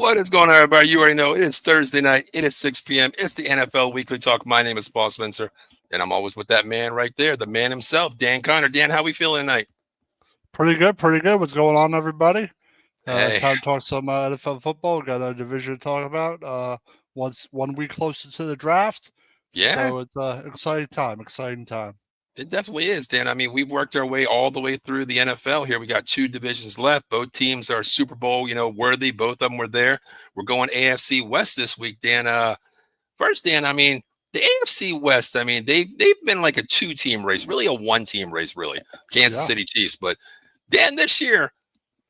What is going on, everybody? You already know it is Thursday night. It is 6 p.m. It's the NFL Weekly Talk. My name is Paul Spencer, and I'm always with that man right there, the man himself, Dan Connor. Dan, how we feeling tonight? Pretty good, pretty good. What's going on, everybody? Hey. Time to talk some NFL football. Got a division to talk about. One week closer to the draft. Yeah. So it's exciting time. It definitely is, Dan. I mean, we've worked our way all the way through the NFL here. We got two divisions left. Both teams are Super Bowl, worthy. Both of them were there. We're going AFC West this week, Dan. First, Dan, I mean, the AFC West, I mean, they've been like a two-team race, really a one-team race, really. Kansas City Chiefs. But, Dan, this year,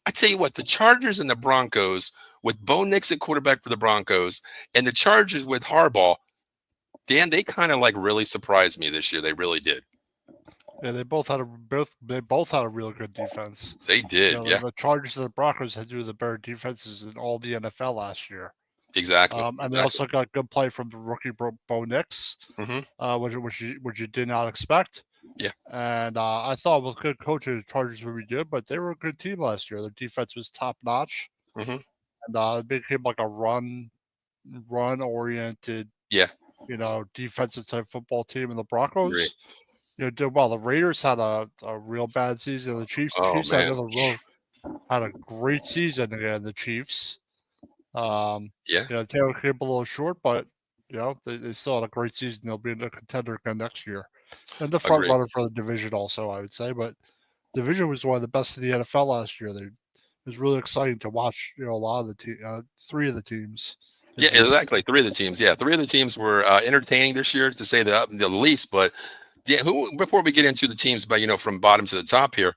I tell you what, the Chargers and the Broncos, with Bo Nix at quarterback for the Broncos, and the Chargers with Harbaugh, Dan, they kind of like really surprised me this year. They really did. Yeah, they both had a real good defense. They did, The Chargers and the Broncos had two of the better defenses in all the NFL last year. Exactly. And they also got good play from the rookie Bo Nix, which you did not expect. Yeah. And I thought with good coaching, the Chargers would be good, but they were a good team last year. Their defense was top notch, and it became like a run oriented, defensive type football team. And the Broncos, Great. Did well. The Raiders had a real bad season. The Chiefs had a great season again. The Chiefs. They came up a little short, but they still had a great season. They'll be in a contender again next year, and the front runner for the division also, I would say. But division was one of the best in the NFL last year. It was really exciting to watch. A lot of the three of the teams. Yeah, exactly. Three of the teams. Yeah, three of the teams were entertaining this year, to say the least. But yeah, before we get into the teams, from bottom to the top here,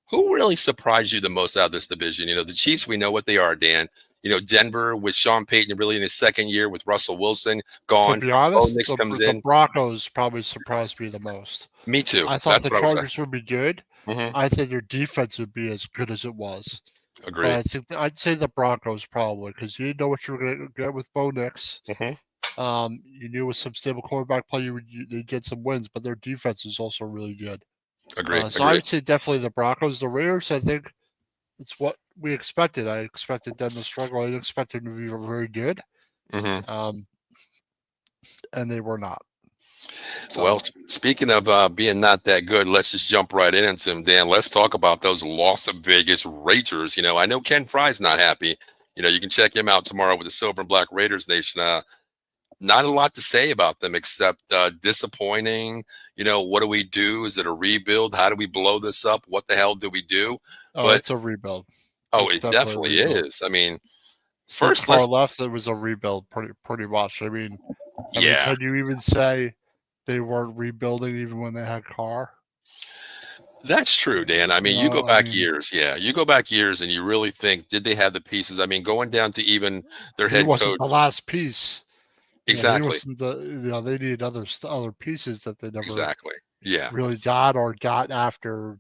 who really surprised you the most out of this division? The Chiefs, we know what they are, Dan. Denver with Sean Payton really in his second year with Russell Wilson gone. To be honest, the Broncos probably surprised me the most. Me too. I thought the Chargers would be good. I think their defense would be as good as it was. Agreed. I think I'd say the Broncos probably, because you didn't know what you were going to get with Bo Nix. You knew with some stable quarterback play, they'd get some wins, but their defense is also really good. Agreed. So I would say definitely the Broncos. The Raiders, I think it's what we expected. I expected them to struggle. I didn't expect them to be very good. And they were not. So. Well, speaking of being not that good, let's just jump right into them, Dan. Let's talk about those Las Vegas Raiders. I know Ken Fry's not happy. You can check him out tomorrow with the Silver and Black Raiders Nation. Not a lot to say about them except disappointing. What do we do? Is it a rebuild? How do we blow this up? What the hell do we do? It's a rebuild. It definitely is. I mean, first left, it was a rebuild pretty much. I mean, can you even say they weren't rebuilding even when they had Carr? That's true, Dan. I mean, you go back years. Yeah, you go back years, and you really think, did they have the pieces? I mean, going down to even their head coach. The last piece. Exactly. They needed other pieces that they never Yeah. really got after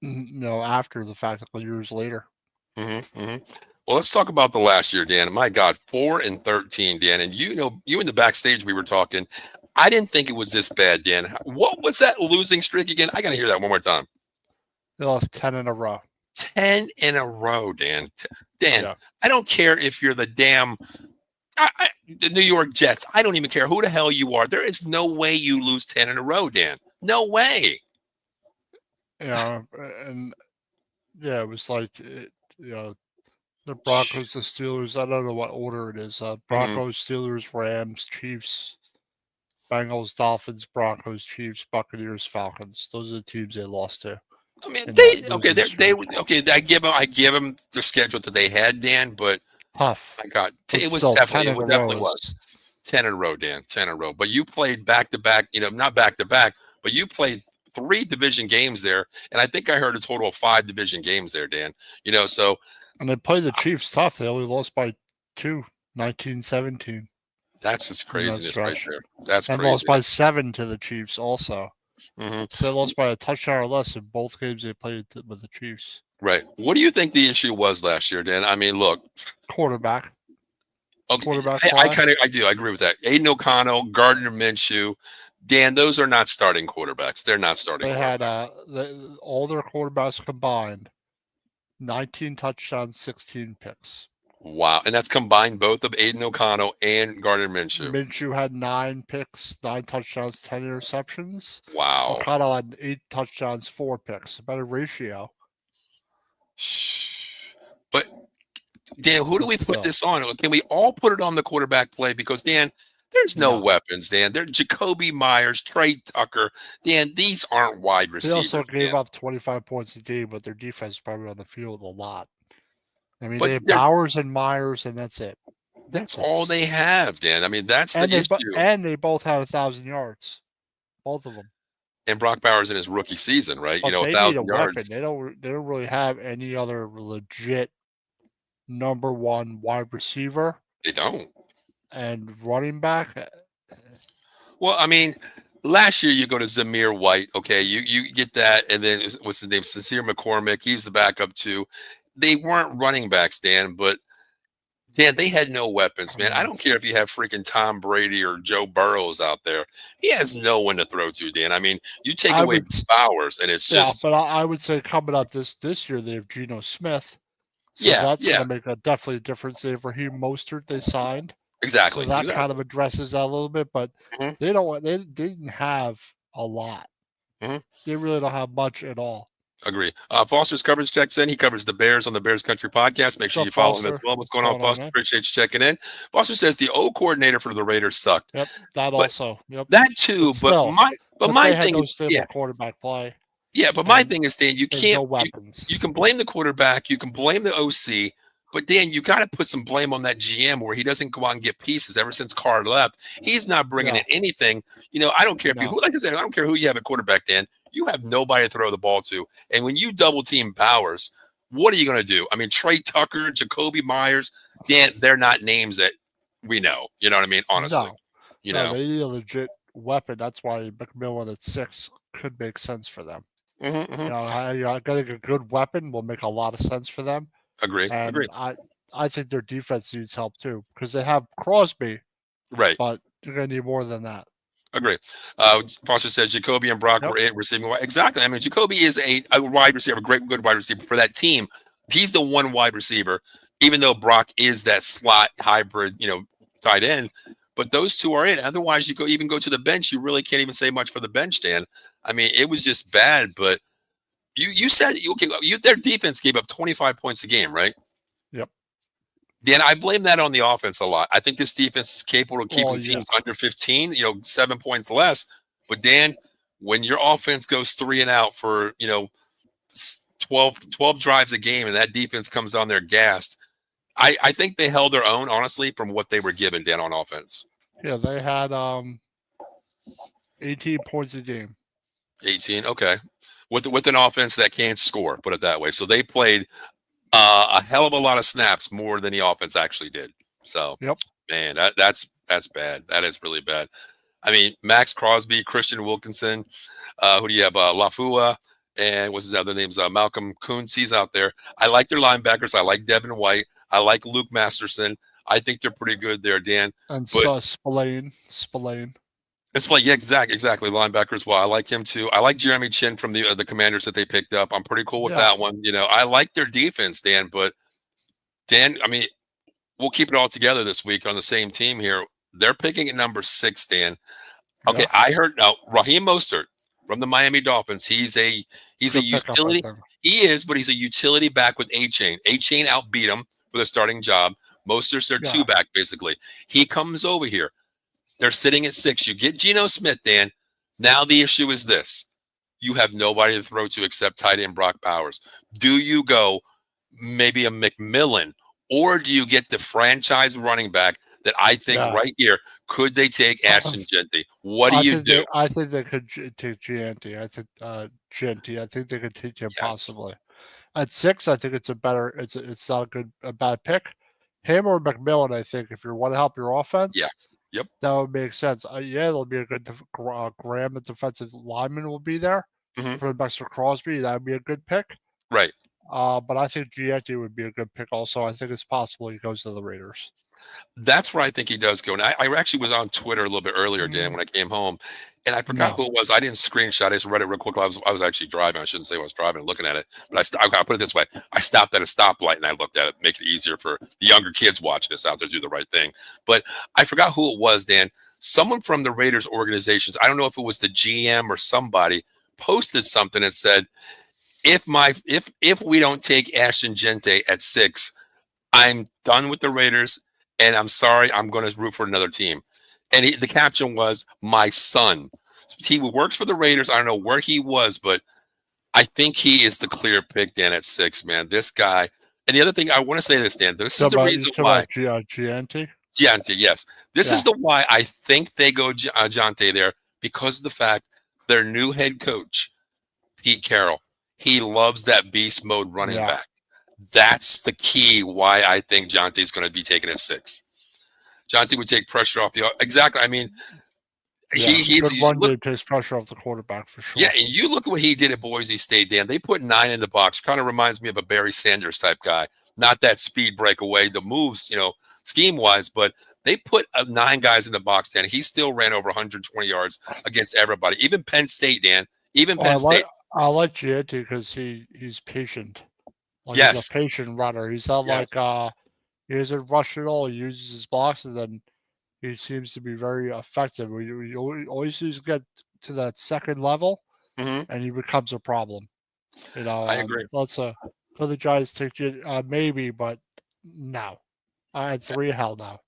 after the fact, a couple years later. Well, let's talk about the last year, Dan. My God, 4-13, Dan. And you in the backstage, we were talking. I didn't think it was this bad, Dan. What was that losing streak again? I got to hear that one more time. They lost 10 in a row. 10 in a row, Dan. Dan, I don't care if you're the damn the New York Jets. I don't even care who the hell you are. There is no way you lose 10 in a row, Dan. No way. And it was like the Broncos, the Steelers. I don't know what order it is. Broncos, Steelers, Rams, Chiefs, Bengals, Dolphins, Broncos, Chiefs, Buccaneers, Falcons. Those are the teams they lost to. I mean, In they that okay. losing streak. I give them the schedule that they had, Dan. But Tough. my God, But it was still, definitely 10 in a definitely row was is 10 in a row, Dan. 10 in a row. But you played back to back. Not back to back, but you played 3 division games there, and I think I heard a total of 5 division games there, Dan. So. And they played the Chiefs tough. They only lost by 2, 19-17. That's just craziness right there. That's and crazy. lost by 7 to the Chiefs also. Mm-hmm. So they lost by a touchdown or less in both games they played with the Chiefs. Right. What do you think the issue was last year, Dan? I mean, look. Quarterback. Okay. Quarterback I do. I agree with that. Aiden O'Connell, Gardner Minshew, Dan, those are not starting quarterbacks. They're not starting quarterbacks. They had all their quarterbacks combined, 19 touchdowns, 16 picks. Wow. And that's combined both of Aiden O'Connell and Gardner Minshew. Minshew had 9 picks, 9 touchdowns, 10 interceptions. Wow. O'Connell had 8 touchdowns, 4 picks. A better ratio. But, Dan, who do we put this on? Can we all put it on the quarterback play? Because, Dan, there's no weapons, Dan. They're Jacoby Myers, Trey Tucker. Dan, these aren't wide receivers. They also gave up 25 points a game, but their defense is probably on the field a lot. I mean, they have Bowers and Myers, and that's it. That's all they have, Dan. I mean, that's the issue. And they both had 1,000 yards, both of them. And Brock Bowers in his rookie season, right? But 1,000 yards. Weapon. They don't really have any other legit number 1 wide receiver. They don't. And running back. Well, I mean, last year you go to Zamir White. Okay, you get that, and then what's his name? Sincere McCormick. He's the backup too. They weren't running backs, Dan, but Dan, they had no weapons, man. I don't care if you have freaking Tom Brady or Joe Burrows out there. He has no one to throw to, Dan. I mean, you take away Bowers, and it's just. Yeah, but I would say coming up this year, they have Geno Smith. So that's going to make definitely a difference. They have Raheem Mostert they signed. Exactly. So that kind of addresses that a little bit, but they didn't have a lot. They really don't have much at all. Agree. Foster's coverage checks in. He covers the Bears on the Bears Country podcast. Make sure you follow him as well. What's going on, Foster? Appreciate you checking in. Foster says the O coordinator for the Raiders sucked. Yep, also. Yep. That too, but my thing is quarterback play. Yeah, but my thing is, Dan, you can't. No weapons. You can blame the quarterback. You can blame the OC. But Dan, you got to put some blame on that GM where he doesn't go out and get pieces. Ever since Carr left, he's not bringing in anything. I don't care if you, like I said, I don't care who you have at quarterback, Dan. You have nobody to throw the ball to. And when you double team Bowers, what are you going to do? I mean, Trey Tucker, Jacoby Myers, Dan, they're not names that we know. You know what I mean? Honestly, they need a legit weapon. That's why McMillan at 6 could make sense for them. Getting a good weapon will make a lot of sense for them. Agree. I think their defense needs help too because they have Crosby, right? But they're going to need more than that. Agree. Foster says Jacoby and Brock were receiving. Exactly. I mean, Jacoby is a wide receiver, good wide receiver for that team. He's the one wide receiver, even though Brock is that slot hybrid, tight end. But those two are it. Otherwise, you go to the bench. You really can't even say much for the bench, Dan. I mean, it was just bad. But you said their defense gave up 25 points a game, right? Yep. Dan, I blame that on the offense a lot. I think this defense is capable of keeping teams under 15, 7 points less. But Dan, when your offense goes 3 and out for 12 drives a game, and that defense comes on there gassed, I think they held their own, honestly, from what they were given, Dan, on offense. Yeah, they had 18 points a game. 18, okay. With an offense that can't score, put it that way. So they played a hell of a lot of snaps more than the offense actually did. So, man, that's bad. That is really bad. I mean, Max Crosby, Christian Wilkinson, who do you have? Lafua, and what's his other names? Malcolm Kuntz. He's out there. I like their linebackers. I like Devin White. I like Luke Masterson. I think they're pretty good there, Dan. And Spillane. Yeah, exactly. Linebacker as well. I like him too. I like Jeremy Chin from the Commanders that they picked up. I'm pretty cool with that one. I like their defense, Dan. But Dan, I mean, we'll keep it all together this week on the same team here. They're picking at number 6, Dan. Okay, I heard now Raheem Mostert. from the Miami Dolphins. He's a Good pickup, I utility. think. He is, but he's a utility back with A-Chain. A-Chain outbeat him for the starting job. Mostert's their two Yeah, back, basically. He comes over here. They're sitting at 6. You get Geno Smith, Dan. Now the issue is this. You have nobody to throw to except tight end Brock Bowers. Do you go maybe a McMillan, or do you get the franchise running back that I think yeah. right here, could they take Ashton Jeanty? What do you do? I think they could take Gianti. I think Gianti. I think they could take him Yes. possibly. At 6, I think it's a better. It's not a bad pick. Him or McMillan. I think if you want to help your Yeah. offense, Yep. that would make sense. Yeah, there'll be a good Graham, the defensive lineman, will be there Mm-hmm. for next to Crosby. That would be a good pick. Right. But I think Gianti would be a good pick also. I think it's possible he goes to the Raiders. That's where I think he does go. And I actually was on Twitter a little bit earlier, Dan, when I came home, and I forgot who it was. I didn't screenshot. I just read it real quick. I was actually driving. I shouldn't say I was driving and looking at it, but I put it this way: I stopped at a stoplight and I looked at it, make it easier for the younger kids watching this out there to do the right thing. But I forgot who it was, Dan. Someone from the Raiders organizations. I don't know if it was the GM or somebody posted something and said, if we don't take Ashton Gente at 6, I'm done with the Raiders, and I'm sorry, I'm going to root for another team. And the caption was, "My son." He works for the Raiders. I don't know where he was, but I think he is the clear pick, Dan, at 6, man. This guy. And the other thing, I want to say this, Dan. This is the reason why. Gianti? Giante, yes. This is the why I think they go Giante there, because of the fact their new head coach, Pete Carroll, he loves that beast mode running back. That's the key why I think Jonte is going to be taken at 6. Jonte would take pressure off the exactly. I mean, good run game takes pressure off the quarterback for sure. Yeah, and you look at what he did at Boise State, Dan. They put 9 in the box. Kind of reminds me of a Barry Sanders type guy. Not that speed breakaway, the moves, scheme wise, but they put 9 guys in the box, Dan. He still ran over 120 yards against everybody, even Penn State, Dan. Even Penn State. I like Gianti because he's patient. He's a patient runner. He's not like he doesn't rush at all. He uses his blocks, and then he seems to be very effective. We always get to that second level, and he becomes a problem. I agree. For the Giants take you maybe, but no. At 3, hell no.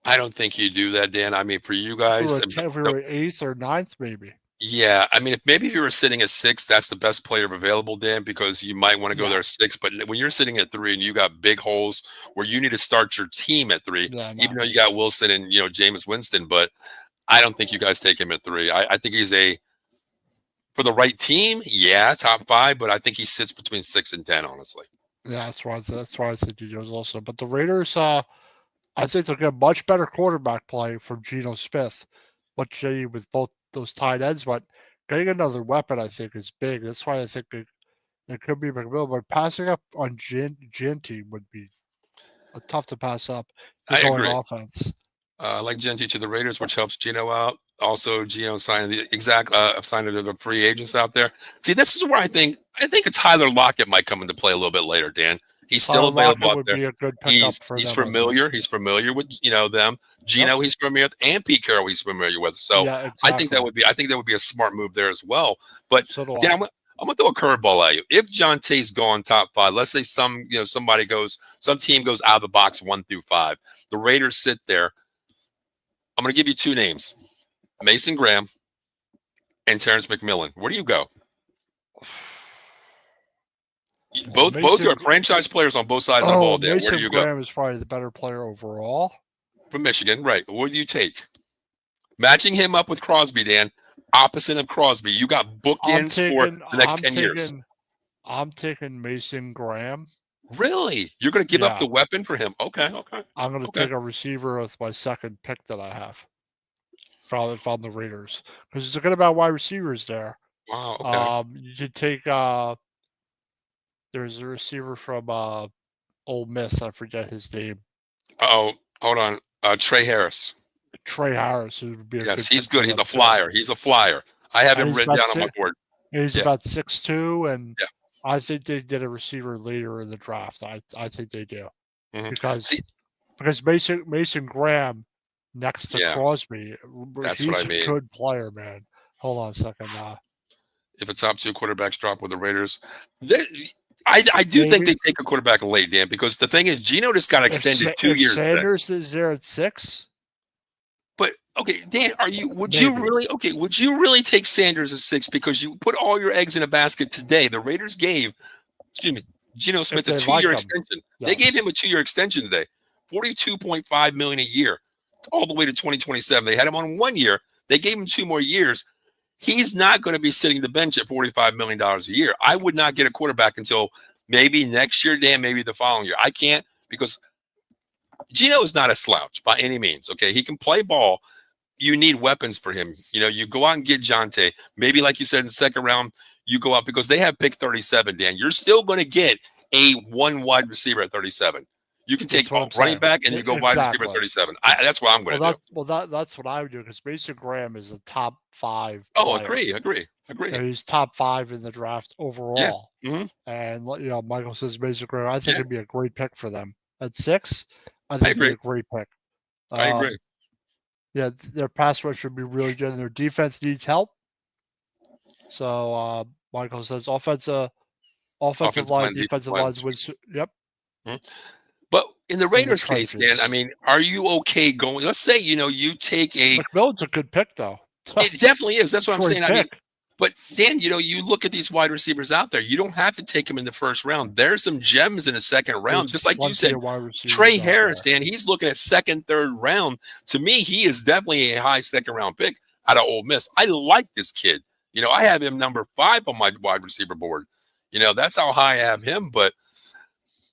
I don't think you do that, Dan. I mean, for you guys, if we were 8th or 9th, maybe. Yeah, I mean, if you were sitting at 6, that's the best player available, Dan, because you might want to go there 6. But when you're sitting at 3 and you got big holes where you need to start your team at 3, even though you got Wilson and Jameis Winston, but I don't think you guys take him at 3. I think he's for the right team, top 5, but I think he sits between 6 and 10, honestly. Yeah, that's why I think he goes also. But the Raiders, I think they'll get much better quarterback play from Geno Smith, with both those tight ends, but getting another weapon, I think, is big. That's why I think it could be McMillan, but passing up on Gianti would be tough to pass up. I agree. Offense. Like Gianti to the Raiders, which helps Geno out. Also, Geno signing signing the free agents out there. See, this is where I think a Tyler Lockett might come into play a little bit later, Dan. He's still available out there. Be a good pickup for he's familiar. He's familiar with them. Geno, he's familiar with, and Pete Carroll, he's familiar with. So I think that would be a smart move there as well. But Dan, I'm gonna throw a curveball at you. If Jonte's gone top 5, let's say some team goes out of the box 1 through 5. The Raiders sit there. I'm gonna give you 2 names: Mason Graham and Terrence McMillan. Where do you go? Both are franchise players on both sides of the ball. Dan, where do you go? Mason Graham is probably the better player overall. From Michigan, right. What do you take? Matching him up with Crosby, Dan. Opposite of Crosby. You got bookends for the next 10 years. I'm taking Mason Graham. Really? You're going to give up the weapon for him? Okay. I'm going to take a receiver with my second pick that I have from the Raiders. Because it's good about wide receivers there. Wow, okay. You should take there's a receiver from Ole Miss. I forget his name. Oh, hold on. Trey Harris. Trey Harris, who would be a yes, he's good. He's a flyer. He's a flyer. I have him written down on my board. He's about 6'2", and I think they did a receiver later in the draft. I think they do because Mason Graham next to Crosby, that's what I mean. He's a good player, man. Hold on a second. if a top 2 quarterbacks drop with the Raiders. I do think they take a quarterback late, Dan, because the thing is, Geno just got extended 2 years. If Sanders is there at 6. But okay, Dan, would you really take Sanders at 6 because you put all your eggs in a basket today? The Raiders gave, Geno Smith a 2-year extension. Yes. They gave him a 2-year extension today, $42.5 million a year, all the way to 2027. They had him on 1 year. They gave him 2 more years. He's not going to be sitting the bench at $45 million a year. I would not get a quarterback until maybe next year, Dan, maybe the following year. I can't, because Geno is not a slouch by any means. Okay, he can play ball. You need weapons for him. You go out and get Jonte. Maybe, like you said, in the second round, you go out because they have pick 37, Dan. You're still going to get a 1 wide receiver at 37. You can take running back and you go wide receiver at 37. That's what I'm going to do. Well, that's what I would do, because Mason Graham is a top 5 player. Agree. He's top 5 in the draft overall. Yeah. Mm-hmm. And Michael says Mason Graham. I think it'd be a great pick for them at 6. I think it'd be a great pick. I agree. Yeah, their pass rush should be really good, and their defense needs help. So Michael says offensive line, defensive lines wins. Yep. Mm-hmm. But in the Raiders case, Dan, I mean, are you okay going? Let's say you take a McMillan's a good pick, though. It definitely is. That's what I'm saying. I mean, but Dan, you look at these wide receivers out there. You don't have to take them in the first round. There's some gems in the second round, just like you said. Trey Harris, Dan, he's looking at second, third round. To me, he is definitely a high second round pick out of Ole Miss. I like this kid. I have him number 5 on my wide receiver board. That's how high I have him. But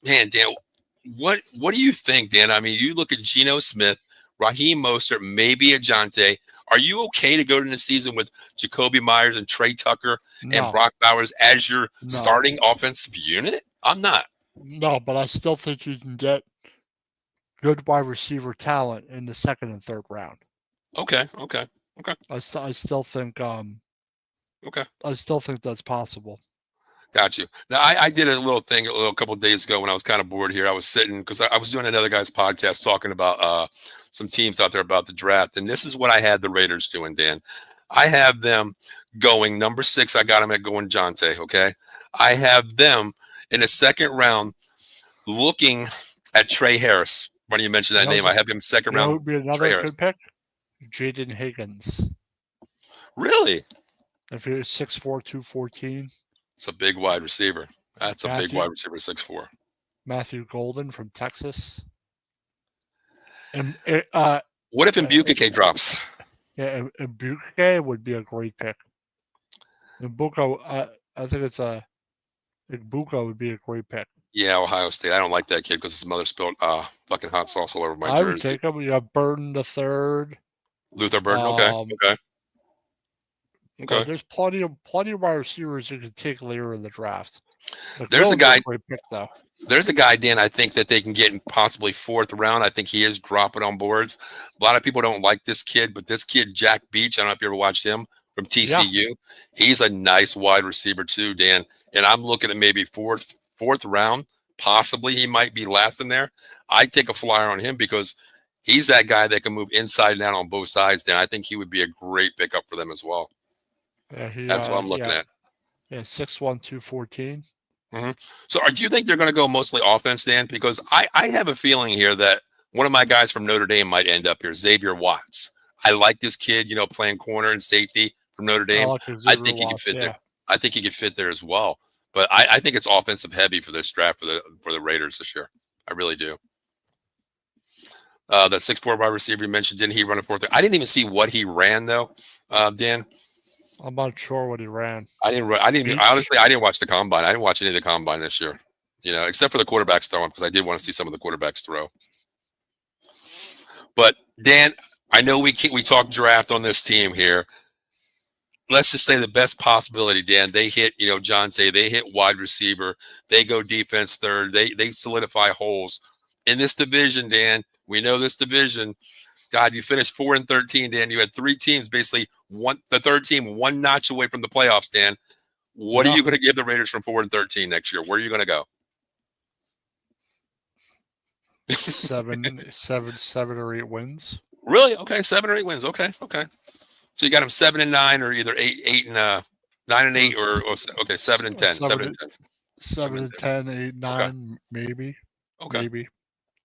man, Dan, what do you think, Dan? I mean, you look at Geno Smith, Raheem Mostert, maybe a Jonte. Are you okay to go into the season with Jacoby Myers and Trey Tucker and Brock Bowers as your starting offensive unit? I'm not. No, but I still think you can get good wide receiver talent in the second and third round. Okay. I still think. Okay. I still think that's possible. Got you. Now, I did a little thing a couple of days ago when I was kind of bored here. I was sitting because I was doing another guy's podcast talking about some teams out there about the draft. And this is what I had the Raiders doing, Dan. I have them going number 6. I got them at going Jonte, okay? I have them in the second round looking at Trey Harris. When you mentioned that name, I have him second round. Would be another good pick? Jaden Higgins. Really? If he was 6'4", 214. It's a big wide receiver. That's a big wide receiver, 6'4". Matthew Golden from Texas. And what if Mbukike drops? Yeah, Mbukike would be a great pick. Mbuka, I think Mbuka would be a great pick. Yeah, Ohio State. I don't like that kid because his mother spilled fucking hot sauce all over my jersey. I would take him. You have Burton the third. Luther Burton. Okay. Well, there's plenty of wide receivers you can take later in the draft. There's a guy. Great pick, though. There's a guy, Dan, I think that they can get in possibly 4th round. I think he is dropping on boards. A lot of people don't like this kid, but this kid, Jack Beach, I don't know if you ever watched him from TCU. Yeah. He's a nice wide receiver too, Dan. And I'm looking at maybe fourth round. Possibly he might be last in there. I'd take a flyer on him because he's that guy that can move inside and out on both sides, Dan. I think he would be a great pickup for them as well. Yeah, that's what I'm looking at. Yeah, 6'1", 214. Mm-hmm. So do you think they're going to go mostly offense, Dan? Because I have a feeling here that one of my guys from Notre Dame might end up here, Xavier Watts. I like this kid, playing corner and safety from Notre Dame. I think he could fit there. I think he could fit there as well. But I think it's offensive heavy for this draft for the Raiders this year. I really do. That 6'4" wide receiver you mentioned, didn't he run a 4.3? I didn't even see what he ran though, Dan. I'm not sure what he ran. Honestly, I didn't watch the combine. I didn't watch any of the combine this year, except for the quarterbacks throwing, because I did want to see some of the quarterbacks throw. But Dan, I know we talk draft on this team here. Let's just say the best possibility, Dan. They hit, Jonte. They hit wide receiver. They go defense third. They solidify holes in this division, Dan. We know this division. God, you finished 4-13, Dan. You had 3 teams, basically the third team one notch away from the playoffs, Dan. What are you going to give the Raiders from 4-13 next year? Where are you going to go? 7 or 8 wins. Really? Okay, 7 or 8 wins. Okay. So you got them 7-9 or either 8 and 9-8 Or or okay, 7-10, 7 7-10, 7 and 7-10. 10, 8, Okay, 9, maybe, okay. maybe.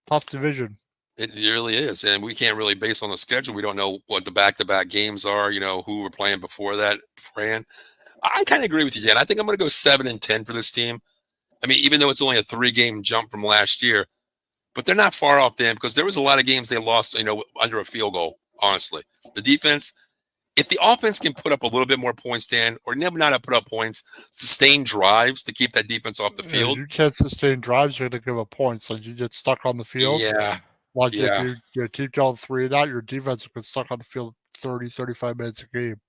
Tough division. It really is, and we can't really base on the schedule. We don't know what the back-to-back games are. Who we're playing before that beforehand. I kind of agree with you, Dan. I think I'm going to go 7-10 for this team. I mean, even though it's only a 3-game jump from last year, but they're not far off, Dan, because there was a lot of games they lost, under a field goal. Honestly, the defense. If the offense can put up a little bit more points, Dan, or never not put up points, sustain drives to keep that defense off the field. You can't sustain drives, you're going to give up points. So you get stuck on the field. Yeah, Like if yeah. you keep going 3 and out, your defense will get stuck on the field 30, 35 minutes a game.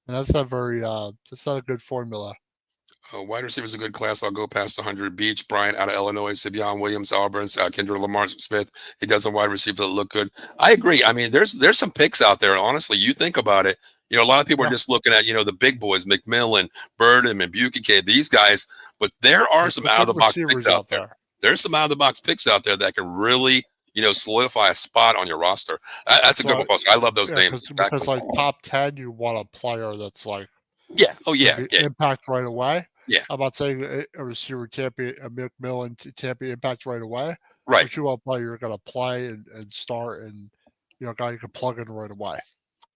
And that's not a good formula. Wide receivers a good class. I'll go past 100. Beach, Bryant out of Illinois, Sibian Williams, Auburn, Kendra Lamar Smith. He does a wide receiver that look good. I agree. I mean, there's some picks out there. Honestly, you think about it. A lot of people are just looking at the big boys, McMillan, Burden, and Buchanan, these guys. But there are There's some some out of good the box picks receivers out out there. there. There's some out of the box picks out there that can really solidify a spot on your roster. That's a good one, folks. I love those names. Because like top 10, you want a player that's like Yeah. Oh yeah. Yeah. impact right away. Yeah. I'm not saying a receiver can't be a McMillan can't be impact right away. Right. But you want a player you're going to play and start, and a guy you can plug in right away.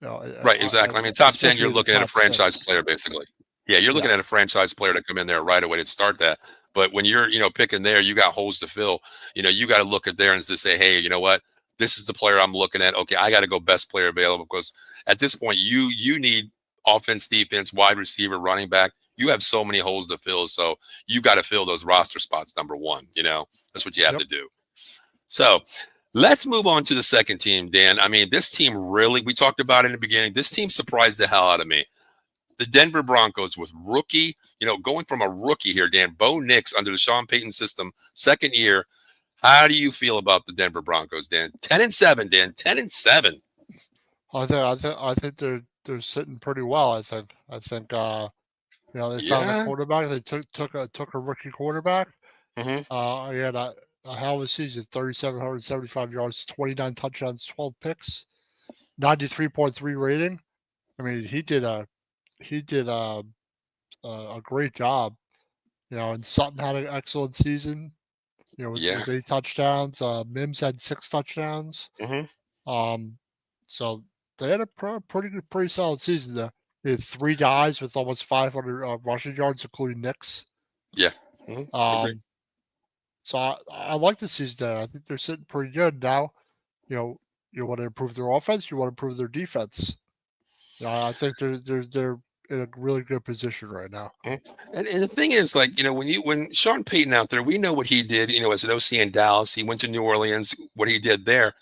Right, exactly. I mean, top 10, you're looking at a franchise 6. player, basically. Yeah, you're looking at a franchise player to come in there right away to start that. But when you're, picking there, you got holes to fill. You got to look at there and just say, hey, you know what? This is the player I'm looking at. Okay, I got to go best player available, because at this point, you need offense, defense, wide receiver, running back. You have so many holes to fill. So you got to fill those roster spots, number one. That's what you have to do. So let's move on to the second team, Dan. I mean, this team really, we talked about it in the beginning. This team surprised the hell out of me. The Denver Broncos with rookie, going from a rookie here, Dan, Bo Nix under the Sean Payton system, second year. How do you feel about the Denver Broncos, Dan? 10-7, Dan. 10-7. I think they're sitting pretty well. I think they found a quarterback. They took a rookie quarterback. Mm-hmm. He had a hell of a season: 3,775 yards, 29 touchdowns, 12 picks, 93.3 rating. I mean, he did a great job. And Sutton had an excellent season. With 8 touchdowns. Mims had 6 touchdowns. Mm-hmm. So they had a pretty solid season. They had 3 guys with almost 500 rushing yards, including Nix. Yeah. Mm-hmm. So I like the season. I think they're sitting pretty good now. You want to improve their offense. You want to improve their defense. I think they're in a really good position right now. And the thing is, like, when Sean Payton out there, we know what he did, as an OC in Dallas. He went to New Orleans, what he did there.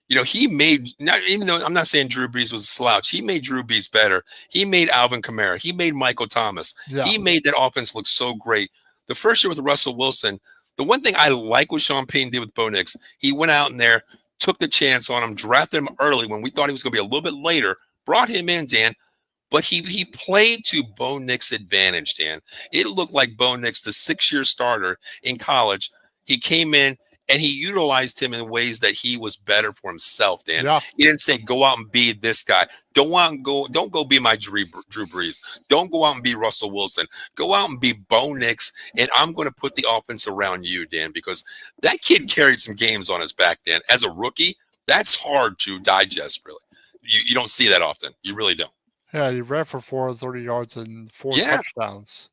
He made, not even though I'm not saying Drew Brees was a slouch, he made Drew Brees better. He made Alvin Kamara. He made Michael Thomas. Yeah. He made that offense look so great. The first year with Russell Wilson, the one thing I like what Sean Payton did with Bo Nix, he went out in there, took the chance on him, drafted him early when we thought he was going to be a little bit later, brought him in, Dan. But he played to Bo Nix's advantage, Dan. It looked like Bo Nix, the 6-year starter in college, he came in and he utilized him in ways that he was better for himself, Dan. Yeah. He didn't say, go out and be this guy. Don't go be my Drew Brees. Don't go out and be Russell Wilson. Go out and be Bo Nix, and I'm going to put the offense around you, Dan, because that kid carried some games on his back, Dan. As a rookie, that's hard to digest, really. You don't see that often. You really don't. Yeah, he ran for 430 yards and 4 touchdowns.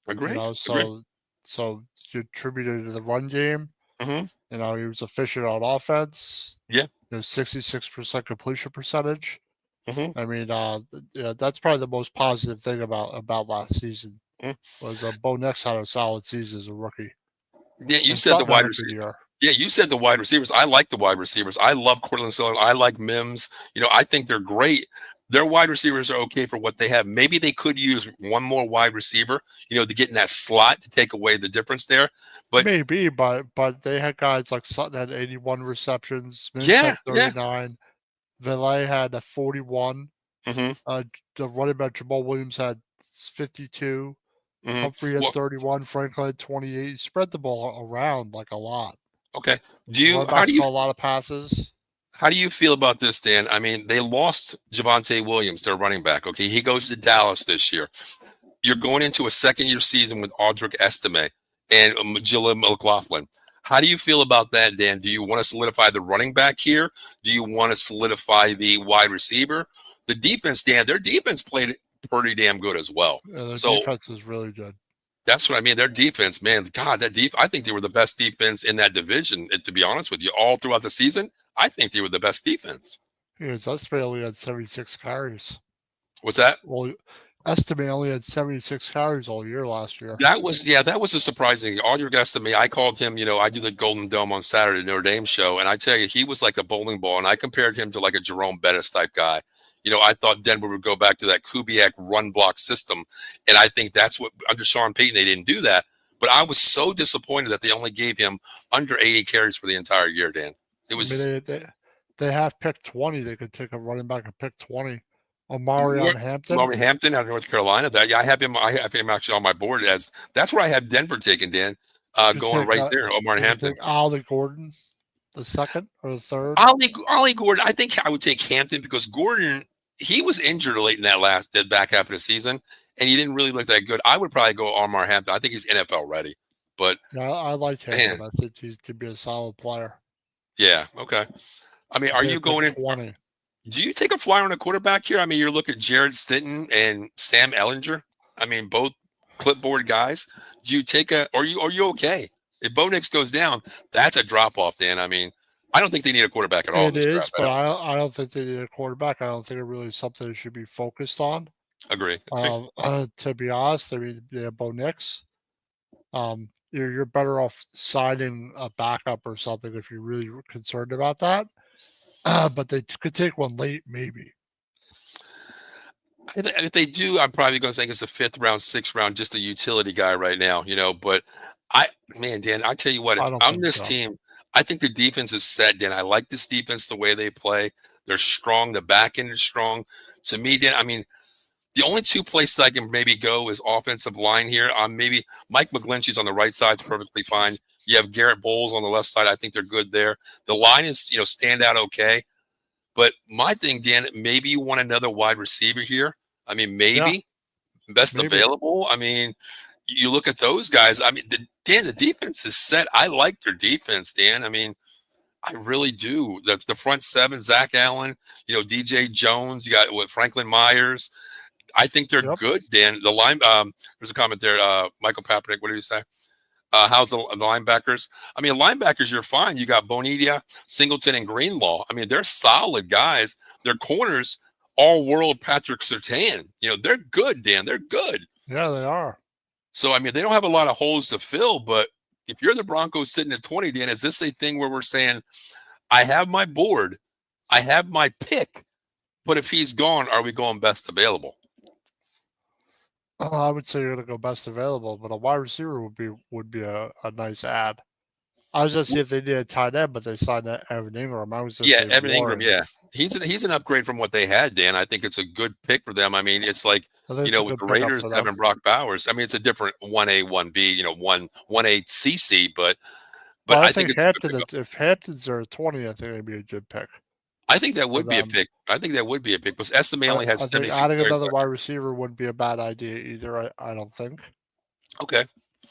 Agree. So you attributed to the run game. Mm-hmm. He was efficient on offense. Yeah. 66% completion percentage. Mm-hmm. I mean, that's probably the most positive thing about last season. Was Bo Nix had a solid season as a rookie. Yeah, you said the wide receiver. Yeah, you said the wide receivers. I like the wide receivers. I love Cortland Sutton. I like Mims. I think they're great. Their wide receivers are okay for what they have. Maybe they could use one more wide receiver, to get in that slot to take away the difference there. But maybe, but they had guys like Sutton had 81 receptions, Mims had 39, Valet had a 41. Mm-hmm. The running back Jamal Williams had 52. Mm-hmm. Humphrey had 31. Franklin had 28. He spread the ball around like a lot. Okay. How do you call a lot of passes? How do you feel about this, Dan? I mean, they lost Javonte Williams, their running back. Okay, he goes to Dallas this year. you're going into a second-year season with Audric Estime and Magilla McLaughlin. How do you feel about that, Dan? Do you want to solidify the running back here? Do you want to solidify the wide receiver? The defense, Dan, their defense played pretty damn good as well. Yeah, their So defense was really good. that's what I mean. Their defense, man, God, I think they were the best defense in that division. And to be honest with you, all throughout the season, I think they were the best defense. Yes, Estime only had 76 carries. What's that? Well, Estime only had 76 carries all year last year. That was a surprising. All your guests to me, I called him. I do the Golden Dome on Saturday, Notre Dame show, and I tell you, he was like a bowling ball, and I compared him to like a Jerome Bettis type guy. I thought Denver would go back to that Kubiak run block system, and I think that's what under Sean Payton they didn't do that. But I was so disappointed that they only gave him under 80 carries for the entire year, Dan. It was. I mean, they have pick 20. They could take a running back at pick 20. Omarion Hampton. Omarion Hampton out of North Carolina. I have him actually on my board as that's where I have Denver taken, Dan. Going right there, Omarion Hampton. Ollie Gordon, the second or the third. Ollie Gordon. I think I would take Hampton because Gordon, he was injured late in that back half of the season, and he didn't really look that good. I would probably go Omarion Hampton. I think he's NFL ready. But yeah, I like Hampton. I think he's to be a solid player. Yeah. Okay. I mean, are you going in 20? Do you take a flyer on a quarterback here? I mean, you're looking at Jared Stinton and Sam Ellinger. I mean, both clipboard guys. Do you take are you okay? If Bo Nix goes down, that's a drop off, Dan. I mean, I don't think they need a quarterback at all. It is, but I don't think they need a quarterback. I don't think it really is something they should be focused on. Agree. To be honest, I mean, they have Bo Nix. You're better off signing a backup or something if you're really concerned about that. But they could take one late, maybe. If they do, I'm probably going to think it's a 5th round, 6th round, just a utility guy right now, But Dan, I tell you what, if I'm this team, I think the defense is set, Dan. I like this defense the way they play. They're strong. The back end is strong. To me, Dan, I mean, the only two places I can maybe go is offensive line here. Maybe Mike McGlinchey's on the right side is perfectly fine. You have Garrett Bowles on the left side. I think they're good there. The line is, stand out okay. But my thing, Dan, maybe you want another wide receiver here. I mean, maybe best available. I mean, you look at those guys. I mean, Dan, the defense is set. I like their defense, Dan. I mean, I really do. The front seven, Zach Allen, DJ Jones. You got Franklin Myers. I think they're good, Dan. The line, there's a comment there. Michael Paprick, what did you say? How's the linebackers? I mean, linebackers, you're fine. You got Bonilla, Singleton, and Greenlaw. I mean, they're solid guys. Their corners, all-world Patrick Surtain. They're good, Dan. They're good. Yeah, they are. So, I mean, they don't have a lot of holes to fill, but if you're the Broncos sitting at 20, Dan, is this a thing where we're saying, I have my board, I have my pick, but if he's gone, are we going best available? I would say you're going to go best available, but a wide receiver would be a nice add. I was just see if they did a tight end, but they signed Evan Ingram. Evan Ingram. Yeah, he's an upgrade from what they had, Dan. I think it's a good pick for them. I mean, it's like with the Raiders having Brock Bowers. I mean, it's a different 1A, 1B, 1A CC, but I think Hampton. If Hampton's there at 20, I think it'd be a good pick. I think that would be a pick. I think that would be a pick because Estime only had 76. Adding another wide receiver wouldn't be a bad idea either. I don't think. Okay.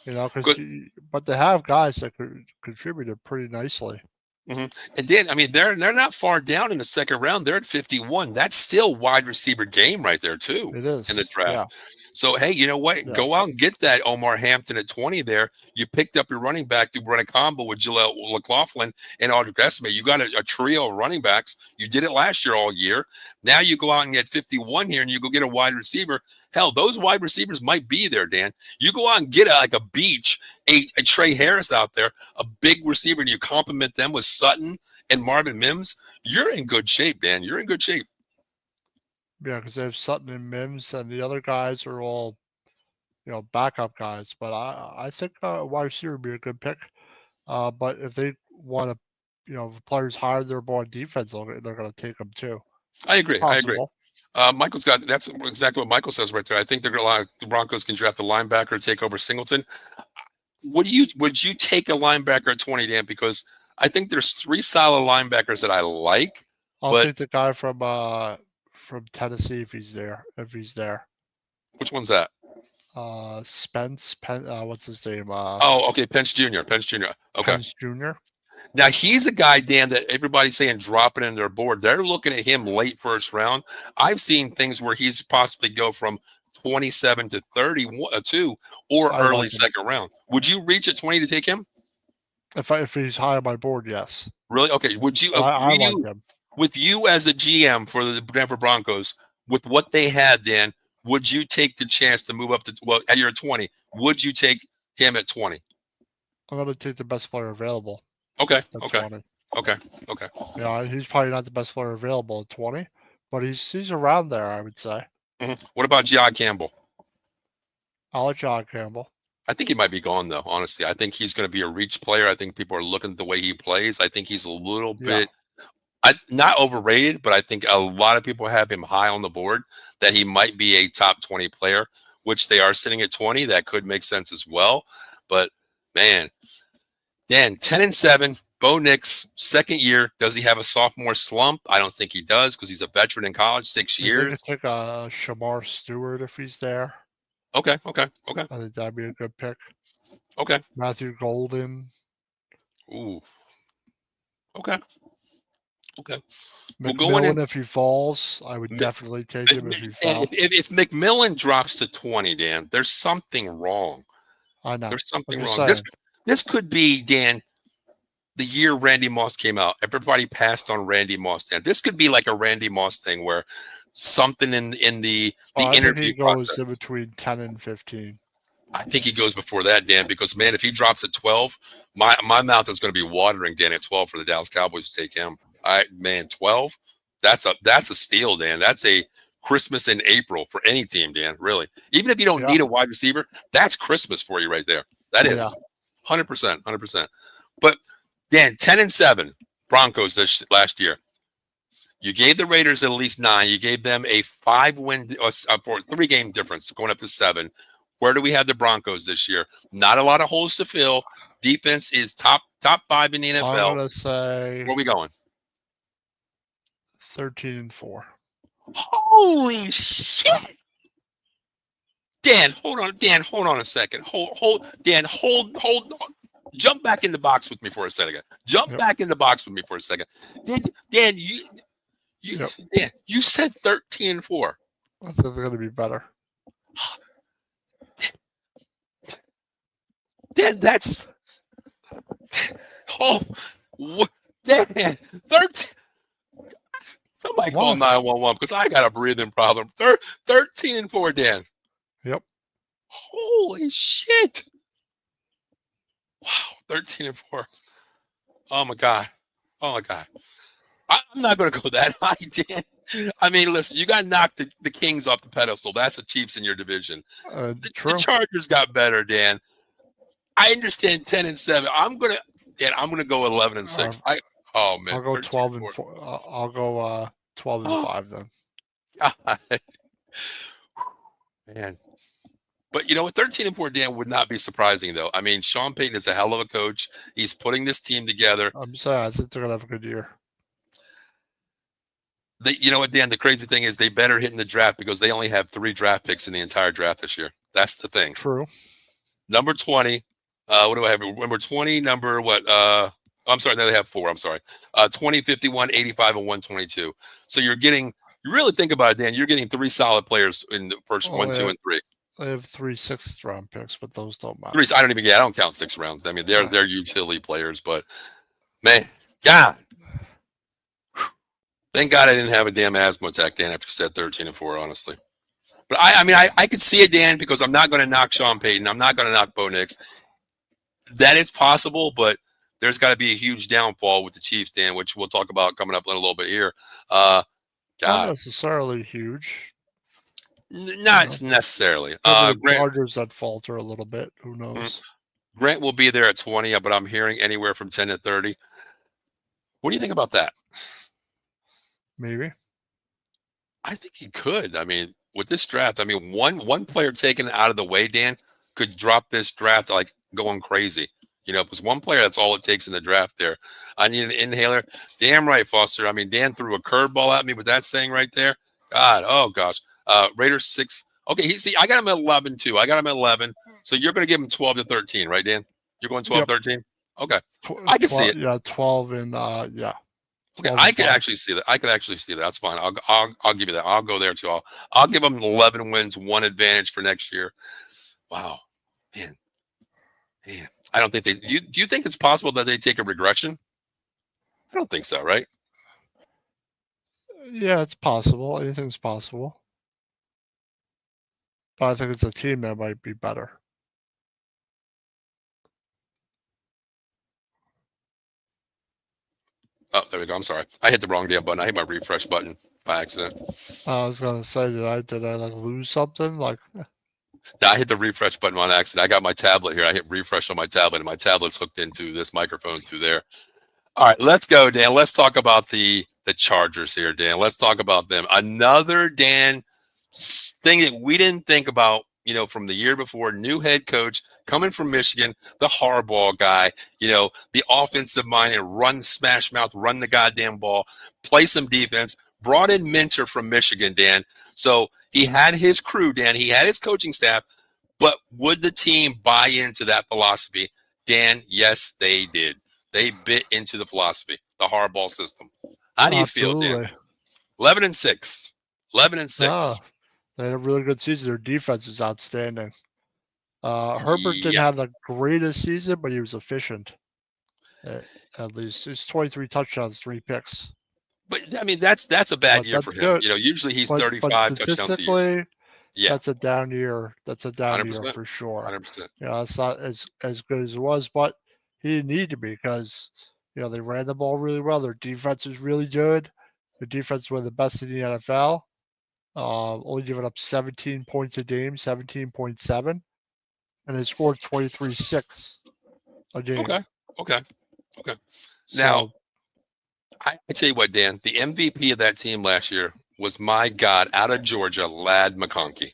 But they have guys that could contribute pretty nicely. Mm-hmm. And then, I mean, they're not far down in the second round. They're at 51. That's still wide receiver game right there too. It is in the draft. Yeah. So, hey, you know what? Yeah. Go out and get that Omar Hampton at 20 there. You picked up your running back to run a combo with Jaleel McLaughlin and Audric Estime. You got a trio of running backs. You did it last year all year. Now you go out and get 51 here and you go get a wide receiver. Hell, those wide receivers might be there, Dan. You go out and get a Beach, a Trey Harris out there, a big receiver, and you complement them with Sutton and Marvin Mims. You're in good shape, Dan. You're in good shape. Yeah, because they have Sutton and Mims, and the other guys are all, backup guys. But I think wide receiver would be a good pick. But if they want to, if players hire their ball defense, they're going to take them too. I agree. Michael's got that's exactly what Michael says right there. I think the Broncos can draft a linebacker to take over Singleton. Would you take a linebacker at 20, Dan? Because I think there's 3 solid linebackers that I like. I'll take the guy from Tennessee if he's there. Which one's that? Spence, what's his name? Okay, Pence Jr. Pence Jr. Okay. Pence Jr. Now he's a guy, Dan, that everybody's saying dropping in their board. They're looking at him late first round. I've seen things where he's possibly go from 27 to 32 or I early like him. second round. Would you reach at 20 to take him? If he's high on my board, yes. Really? Okay. Would you? I like him. With you as a GM for the Denver Broncos, with what they had, Dan, would you take the chance to move up to, well, at your 20, would you take him at 20? I'm going to take the best player available. Okay. At Okay. 20. Okay. Okay. Yeah, he's probably not the best player available at 20, but he's around there, I would say. Mm-hmm. What about John Campbell? I like John Campbell. I think he might be gone, though, honestly. I think he's going to be a reach player. I think people are looking at the way he plays. I think he's a little bit not overrated, but I think a lot of people have him high on the board, that he might be a top 20 player, which they are sitting at 20. That could make sense as well. But, man, Dan, 10-7, Bo Nix, second year. Does he have a sophomore slump? I don't think he does, because he's a veteran in college, 6 years. I could take Shamar Stewart if he's there. Okay. I think that'd be a good pick. Okay. Matthew Golden. Ooh. Okay. McMillan, if he falls, I would definitely take him if he fell. If McMillan drops to 20, Dan, there's something wrong. I know. There's something wrong. This could be, Dan, the year Randy Moss came out. Everybody passed on Randy Moss, Dan. This could be like a Randy Moss thing where something in the interview think he goes in between 10 and 15. I think he goes before that, Dan, because, man, if he drops at 12, my mouth is going to be watering, Dan, at 12 for the Dallas Cowboys to take him. 12, that's a steal, Dan. That's a Christmas in April for any team, Dan, really. Even if you don't need a wide receiver, that's Christmas for you right there. That is 100%. But, Dan, 10-7 Broncos last year. You gave the Raiders at least 9. You gave them a 5-win or 3-game difference going up to 7. Where do we have the Broncos this year? Not a lot of holes to fill. Defense is top 5 in the NFL. I'm going to say, where are we going? 13-4. Holy shit! Dan, hold on a second. Hold on. Jump back in the box with me for a second. Back in the box with me for a second. Dan, you said 13-4. I think they're going to be better. Dan, that's Dan, 13. Somebody call 911 because I got a breathing problem. 13-4, Dan. Yep. Holy shit! Wow, 13-4. Oh my god. I'm not going to go that high, Dan. I mean, listen, you got to knock the Kings off the pedestal. That's the Chiefs in your division. The Chargers got better, Dan. I understand 10-7. I'm gonna go 11-6. I'll go 12-4. I'll go 12-5 then. God. Man. But you know what? 13-4, Dan, would not be surprising though. I mean, Sean Payton is a hell of a coach. He's putting this team together. I'm sorry, I think they're gonna have a good year. You know what, Dan? The crazy thing is they better hit in the draft because they only have 3 draft picks in the entire draft this year. That's the thing. True. Number 20. What do I have? Number 20, number what? I'm sorry, no, they have 4. I'm sorry. 20, 51, 85, and 122. So you really think about it, Dan, you're getting 3 solid players in the first 1, 2, and 3. I have 3 6th-round picks, but those don't matter. 3, I don't count 6 rounds. I mean, they're utility players, but man, God. Thank God I didn't have a damn asthma attack, Dan, after you said 13-4, honestly. But I could see it, Dan, because I'm not going to knock Sean Payton. I'm not going to knock Bo Nix. That is possible, but there's got to be a huge downfall with the Chiefs, Dan, which we'll talk about coming up in a little bit here. Not necessarily huge. Not necessarily. The Chargers that falter a little bit. Who knows? Grant will be there at 20, but I'm hearing anywhere from 10 to 30. What do you think about that? Maybe. I think he could. I mean, with this draft, I mean, one player taken out of the way, Dan, could drop this draft like going crazy. You know, because one player, that's all it takes in the draft there. I need an inhaler. Damn right, Foster. I mean, Dan threw a curveball at me with that saying right there. God, oh gosh. Raiders 6. Okay, see, I got him at 11 too. I got him at 11. So you're going to give him 12 to 13, right, Dan? You're going 12, Yep. 13? Okay. I can see it. Yeah, 12 and yeah. Okay, I could actually see that. I could actually see that. That's fine. I'll give you that. I'll go there too. I'll give them 11 wins, one advantage for next year. Wow, man. I don't think they. Do you think it's possible that they take a regression? I don't think so, right? Yeah, it's possible. Anything's possible. But I think it's a team that might be better. Oh, there we go. I'm sorry. I hit the wrong damn button. I hit my refresh button by accident. I was gonna say, did I like lose something? Like, I hit the refresh button on accident. I got my tablet here. I hit refresh on my tablet, and my tablet's hooked into this microphone through there. All right, let's go, Dan. Let's talk about the Chargers here, Dan. Let's talk about them. Another Dan thing that we didn't think about, from the year before. New head coach coming from Michigan, the Harbaugh guy. The offensive mind and run, smash mouth, run the goddamn ball, play some defense. Brought in Minter from Michigan, Dan. So he had his crew, Dan. He had his coaching staff. But would the team buy into that philosophy? Dan, yes, they did. They bit into the philosophy, the Harbaugh system. How do you feel, Dan? 11-6. 11-6. Ah, they had a really good season. Their defense is outstanding. Herbert didn't have the greatest season, but he was efficient. At least it's 23 touchdowns, 3 picks. But I mean, that's a bad year for him. Good. Usually he's 35 touchdowns a year. Yeah, that's a down year. That's a down 100%, year for sure. 100%. It's not as good as it was, but he didn't need to be because they ran the ball really well. Their defense is really good. The defense was the best in the NFL. Only giving up 17 points a game, 17.7, and they scored 23-6 a game. Okay. Now, I tell you what, Dan, the MVP of that team last year was, my God, out of Georgia, Ladd McConkey.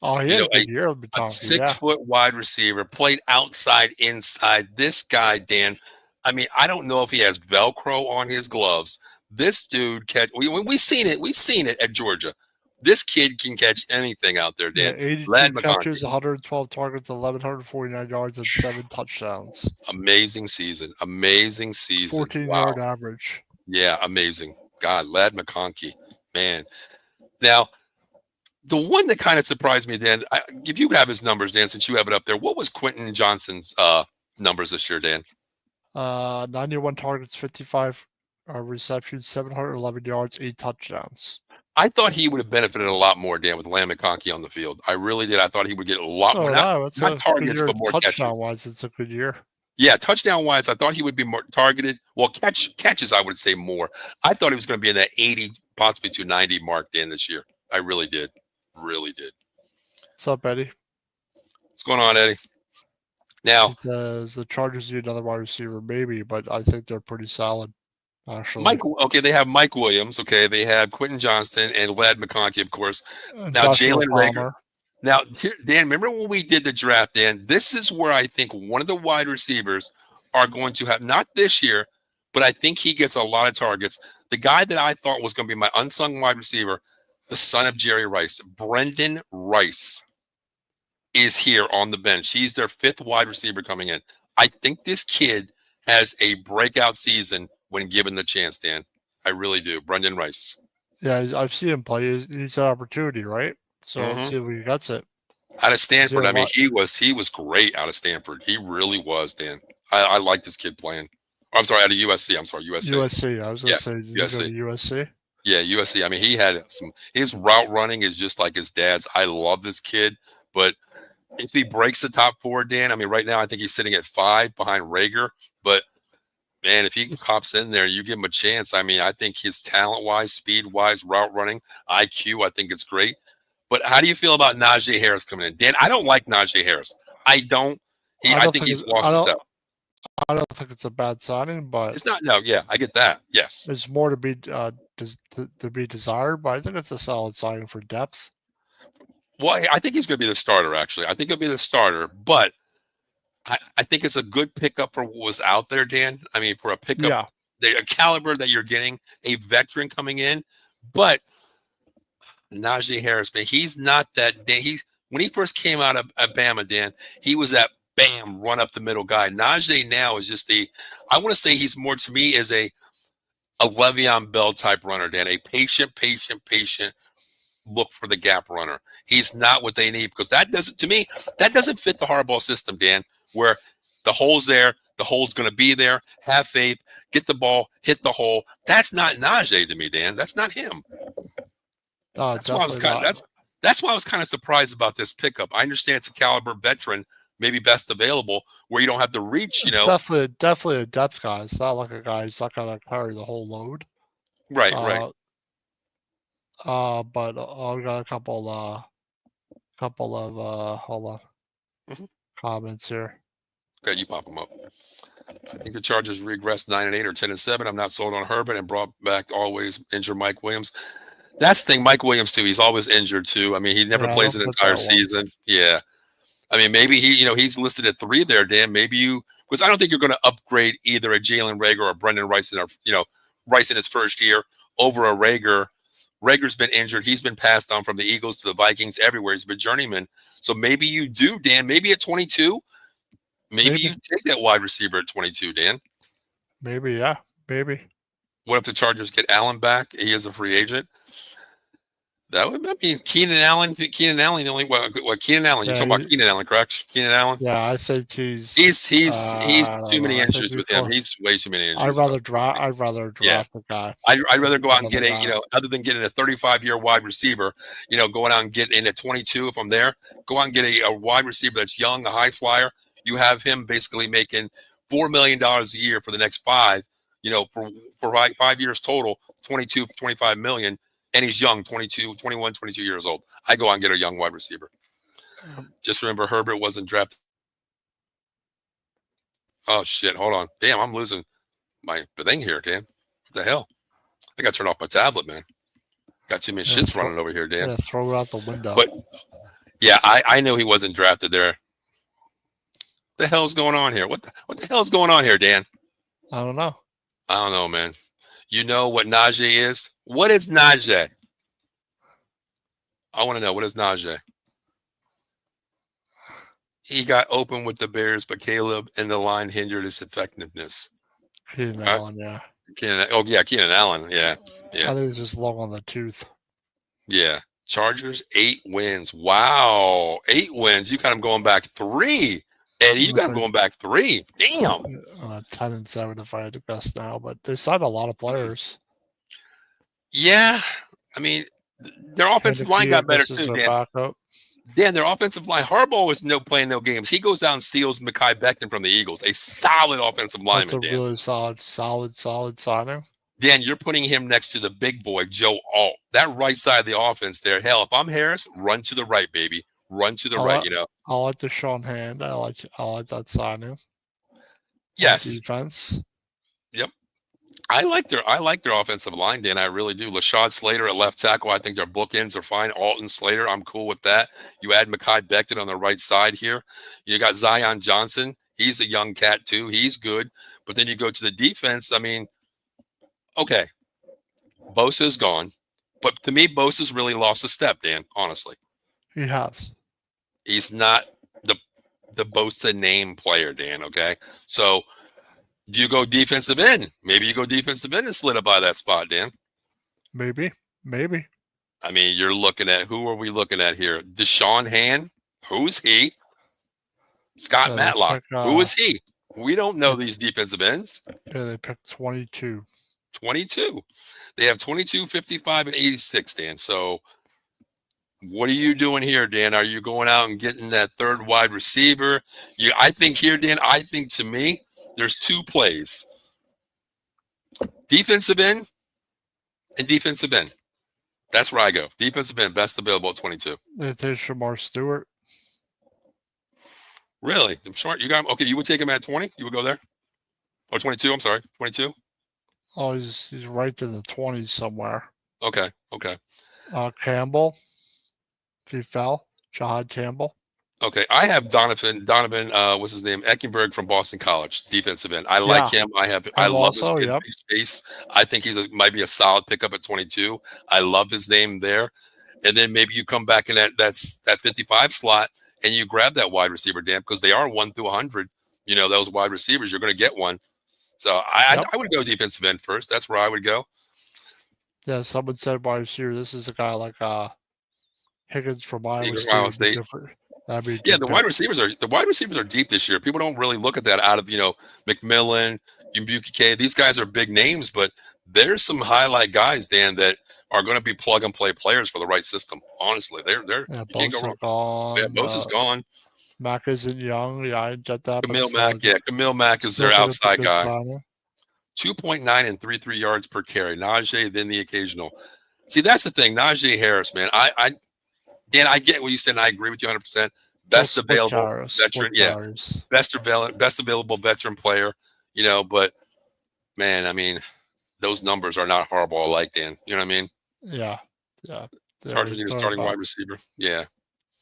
Oh, he had a good year with McConkey. A 6-foot wide receiver, played outside, inside. This guy, Dan, I mean, I don't know if he has Velcro on his gloves. This dude we've seen it at Georgia. This kid can catch anything out there, Dan. Yeah, 82 catches, 112 targets, 1,149 yards, and 7 touchdowns. Amazing season. 14-yard average. Yeah, amazing. God, Ladd McConkey, man. Now, the one that kind of surprised me, Dan, if you have his numbers, Dan, since you have it up there, what was Quentin Johnston's numbers this year, Dan? 91 targets, 55 receptions, 711 yards, 8 touchdowns. I thought he would have benefited a lot more, Dan, with Ladd McConkey on the field. I really did. I thought he would get a lot more, not targets, but more catches. Touchdown-wise, it's a good year. Yeah, touchdown-wise, I thought he would be more targeted. Well, catches, I would say more. I thought he was going to be in that 80, possibly to 90 mark, Dan, this year. I really did. Really did. What's up, Eddie? What's going on, Eddie? Now, the Chargers need another wide receiver, maybe, but I think they're pretty solid. Actually, they have Mike Williams. Okay, they have Quentin Johnston and Ladd McConkey, of course. Now Jalen Reagor. Now, Dan, remember when we did the draft, Dan? This is where I think one of the wide receivers are going to have, not this year, but I think he gets a lot of targets. The guy that I thought was going to be my unsung wide receiver, the son of Jerry Rice, Brendan Rice, is here on the bench. He's their 5th wide receiver coming in. I think this kid has a breakout season when given the chance, Dan. I really do. Brendan Rice. Yeah, I've seen him play. He's an opportunity, right? So let's see if he gets it. Out of Stanford, I mean, he was great out of Stanford. He really was, Dan. I like this kid playing. I'm sorry, out of USC. I'm sorry, USC. USC. I was going to say USC. Yeah, USC. I mean, he had his route running is just like his dad's. I love this kid, but if he breaks the top 4, Dan, I mean, right now I think he's sitting at 5 behind Reagor, but man, if he hops in there, you give him a chance. I mean, I think his talent-wise, speed-wise, route running, IQ, I think it's great. But how do you feel about Najee Harris coming in? Dan, I don't like Najee Harris. I don't. I think he's lost his step. I don't think it's a bad signing, but it's not. No, yeah, I get that. Yes, there's more to be desired, but I think it's a solid signing for depth. Well, I think he's going to be the starter. Actually, I think he'll be the starter, but I think it's a good pickup for what was out there, Dan. I mean, for a pickup, a caliber that you're getting, a veteran coming in. But Najee Harris, man, he's not that. He's when he first came out of Bama, Dan, he was that bam run up the middle guy. Najee now is just I want to say he's more to me as a Le'Veon Bell type runner, Dan, a patient look for the gap runner. He's not what they need because that doesn't fit the hardball system, Dan, where the hole's there, the hole's going to be there. Have faith, get the ball, hit the hole. That's not Najee to me, Dan. That's not him. That's why I was that's why I was kind of surprised about this pickup. I understand it's a caliber veteran, maybe best available, where you don't have to reach. It's definitely a depth guy. It's not like a guy who's not gonna carry the whole load. Right. But we got a couple of hold on comments here. Okay, you pop them up. I think the Chargers regressed 9-8 or 10-7. I'm not sold on Herbert and brought back always injured Mike Williams. That's the thing, Mike Williams too. He's always injured too. I mean, he never plays an entire season. Yeah, I mean, maybe he's listed at 3 there, Dan. Maybe because I don't think you're going to upgrade either a Jalen Reagor or Brendan Rice Rice in his first year over a Reagor. Rager's been injured. He's been passed on from the Eagles to the Vikings everywhere. He's been journeyman. So maybe you do, Dan. Maybe at 22, maybe you take that wide receiver at 22, Dan. Maybe, yeah, maybe. What if the Chargers get Allen back? He is a free agent. That would mean Keenan Allen. Keenan Allen only what Keenan Allen? You're talking about Keenan Allen, correct? Keenan Allen. Yeah, I think he's too many injuries with him. He's way too many injuries. I'd rather draft the guy. I'd rather go out and get other than getting a 35-year wide receiver, going out and get in at 22. If I'm there, go out and get a wide receiver that's young, a high flyer. You have him basically making $4 million a year for the next 5. For 5 years total, 22, 25 million. And he's young, 21, 22 years old. I go out and get a young wide receiver. Just remember, Herbert wasn't drafted. Oh, shit. Hold on. Damn, I'm losing my thing here, Dan. What the hell? I got to turn off my tablet, man. Got too many shits running over here, Dan. Yeah, throw it out the window. But, yeah, I know he wasn't drafted there. What the hell's going on here? What the hell's going on here, Dan? I don't know, man. You know what Najee is? What is Najee? I want to know, what is Najee? He got open with the Bears, but Caleb and the line hindered his effectiveness. Keenan Allen, yeah. Keenan Allen, yeah. I think he's just long on the tooth. Yeah. Chargers, 8 wins. Wow. 8 wins. You got him going back 3. Eddie, you got him going back 3. Damn. 10-7 if I had to guess now, but they signed a lot of players. Yeah. I mean, their offensive line got better too, Dan. Dan, their offensive line, Harbaugh was playing no games. He goes out and steals Mekhi Becton from the Eagles, a solid offensive lineman. That's a really solid signing. Dan, you're putting him next to the big boy, Joe Alt. That right side of the offense there. Hell, if I'm Harris, run to the right, baby. Run to the right, I like the Sean Hand. I like that signing. Yes. Defense. Yep. I like their offensive line, Dan. I really do. Lashad Slater at left tackle. I think their bookends are fine. Alton Slater, I'm cool with that. You add Mekhi Becton on the right side here. You got Zion Johnson. He's a young cat too. He's good. But then you go to the defense. I mean, okay, Bosa's gone. But to me, Bosa's really lost a step, Dan, honestly. He has. He's not the Bosa name player, Dan, okay? So do you go defensive end? Maybe you go defensive end and solidify that spot, Dan. Maybe. I mean, you're looking at, who are we looking at here? Deshaun Hand? Who's he? Scott Matlock? Who is he? We don't know these defensive ends. Yeah, they picked 22. 22. They have 22, 55, and 86, Dan. So what are you doing here, Dan? Are you going out and getting that third wide receiver? I think here, Dan, to me, there's 2 plays. Defensive end and defensive end. That's where I go. Defensive end, best available at 22. They take Shamar Stewart. Really? I'm short. You got him? Okay, you would take him at 20? You would go there? Or 22, I'm sorry. 22? Oh, he's right in the 20s somewhere. Okay. Campbell. If he fell. Jahad Campbell. Okay, I have Donovan, what's his name? Eckenberg from Boston College, defensive end. I like him. I love his space. I think might be a solid pickup at 22. I love his name there. and then maybe you come back in that 55 slot and you grab that wide receiver, Dan, because they are 1 through 100. Those wide receivers, you're going to get one. So I would go defensive end first. That's where I would go. Yeah, someone said wide receiver. This is a guy like Higgins from Iowa State. That'd be yeah, the wide receivers are deep this year. People don't really look at that out of McMillan, Mbuke. These guys are big names, but there's some highlight guys, Dan, that are going to be plug and play players for the right system. Honestly, they're you can't go wrong. Gone. Yeah, Bosa's gone. Mack isn't young. Yeah, I get that. Camille Mack, Camille Mack is their outside guy. 2.9 and 3.3 yards per carry. Najee, then the occasional. See, that's the thing. Najee Harris, man. Dan, I get what you said, and I agree with you 100%. Best available veteran, best available veteran player. But man, I mean, those numbers are not horrible alike, Dan. You know what I mean? Yeah. Chargers need a starting wide receiver. Yeah.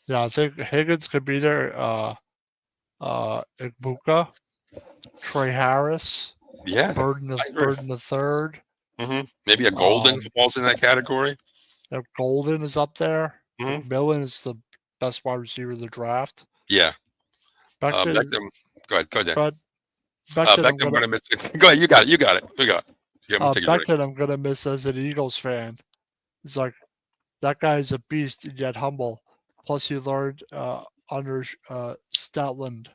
Yeah, I think Higgins could be there. Igbuka, Trey Harris. Yeah. Burden the third. Mm-hmm. Maybe a Golden falls in that category. If Golden is up there. Mm-hmm. Millen is the best wide receiver of the draft. Yeah. Becton, go ahead, Dan. Becton, I'm going to miss it. Go ahead, you got it. Becton, I'm going to miss as an Eagles fan. It's like, that guy is a beast and yet humble. Plus, he learned under Stoutland.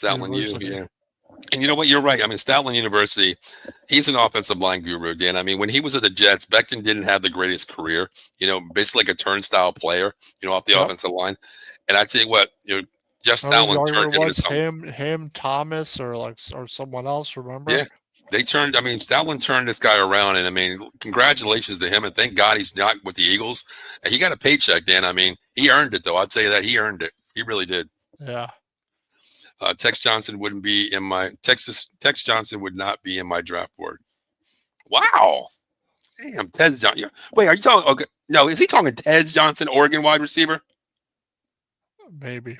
Yeah. And you know what? You're right. I mean, Stoutland University, he's an offensive line guru, Dan. I mean, when he was at the Jets, Becton didn't have the greatest career, basically like a turnstile player, off the offensive line. And I tell you what, Jeff Stoutland turned him, Thomas, or someone else, remember? Yeah. Stoutland turned this guy around, and I mean, congratulations to him, and thank God he's not with the Eagles. And he got a paycheck, Dan. I mean, he earned it, though. I'll tell you that he earned it. He really did. Yeah. Tex Johnson would not be in my draft board. Wow. Damn, Ted Johnson. Wait, are you talking? Okay, no, is he talking Ted Johnson, Oregon wide receiver? Maybe.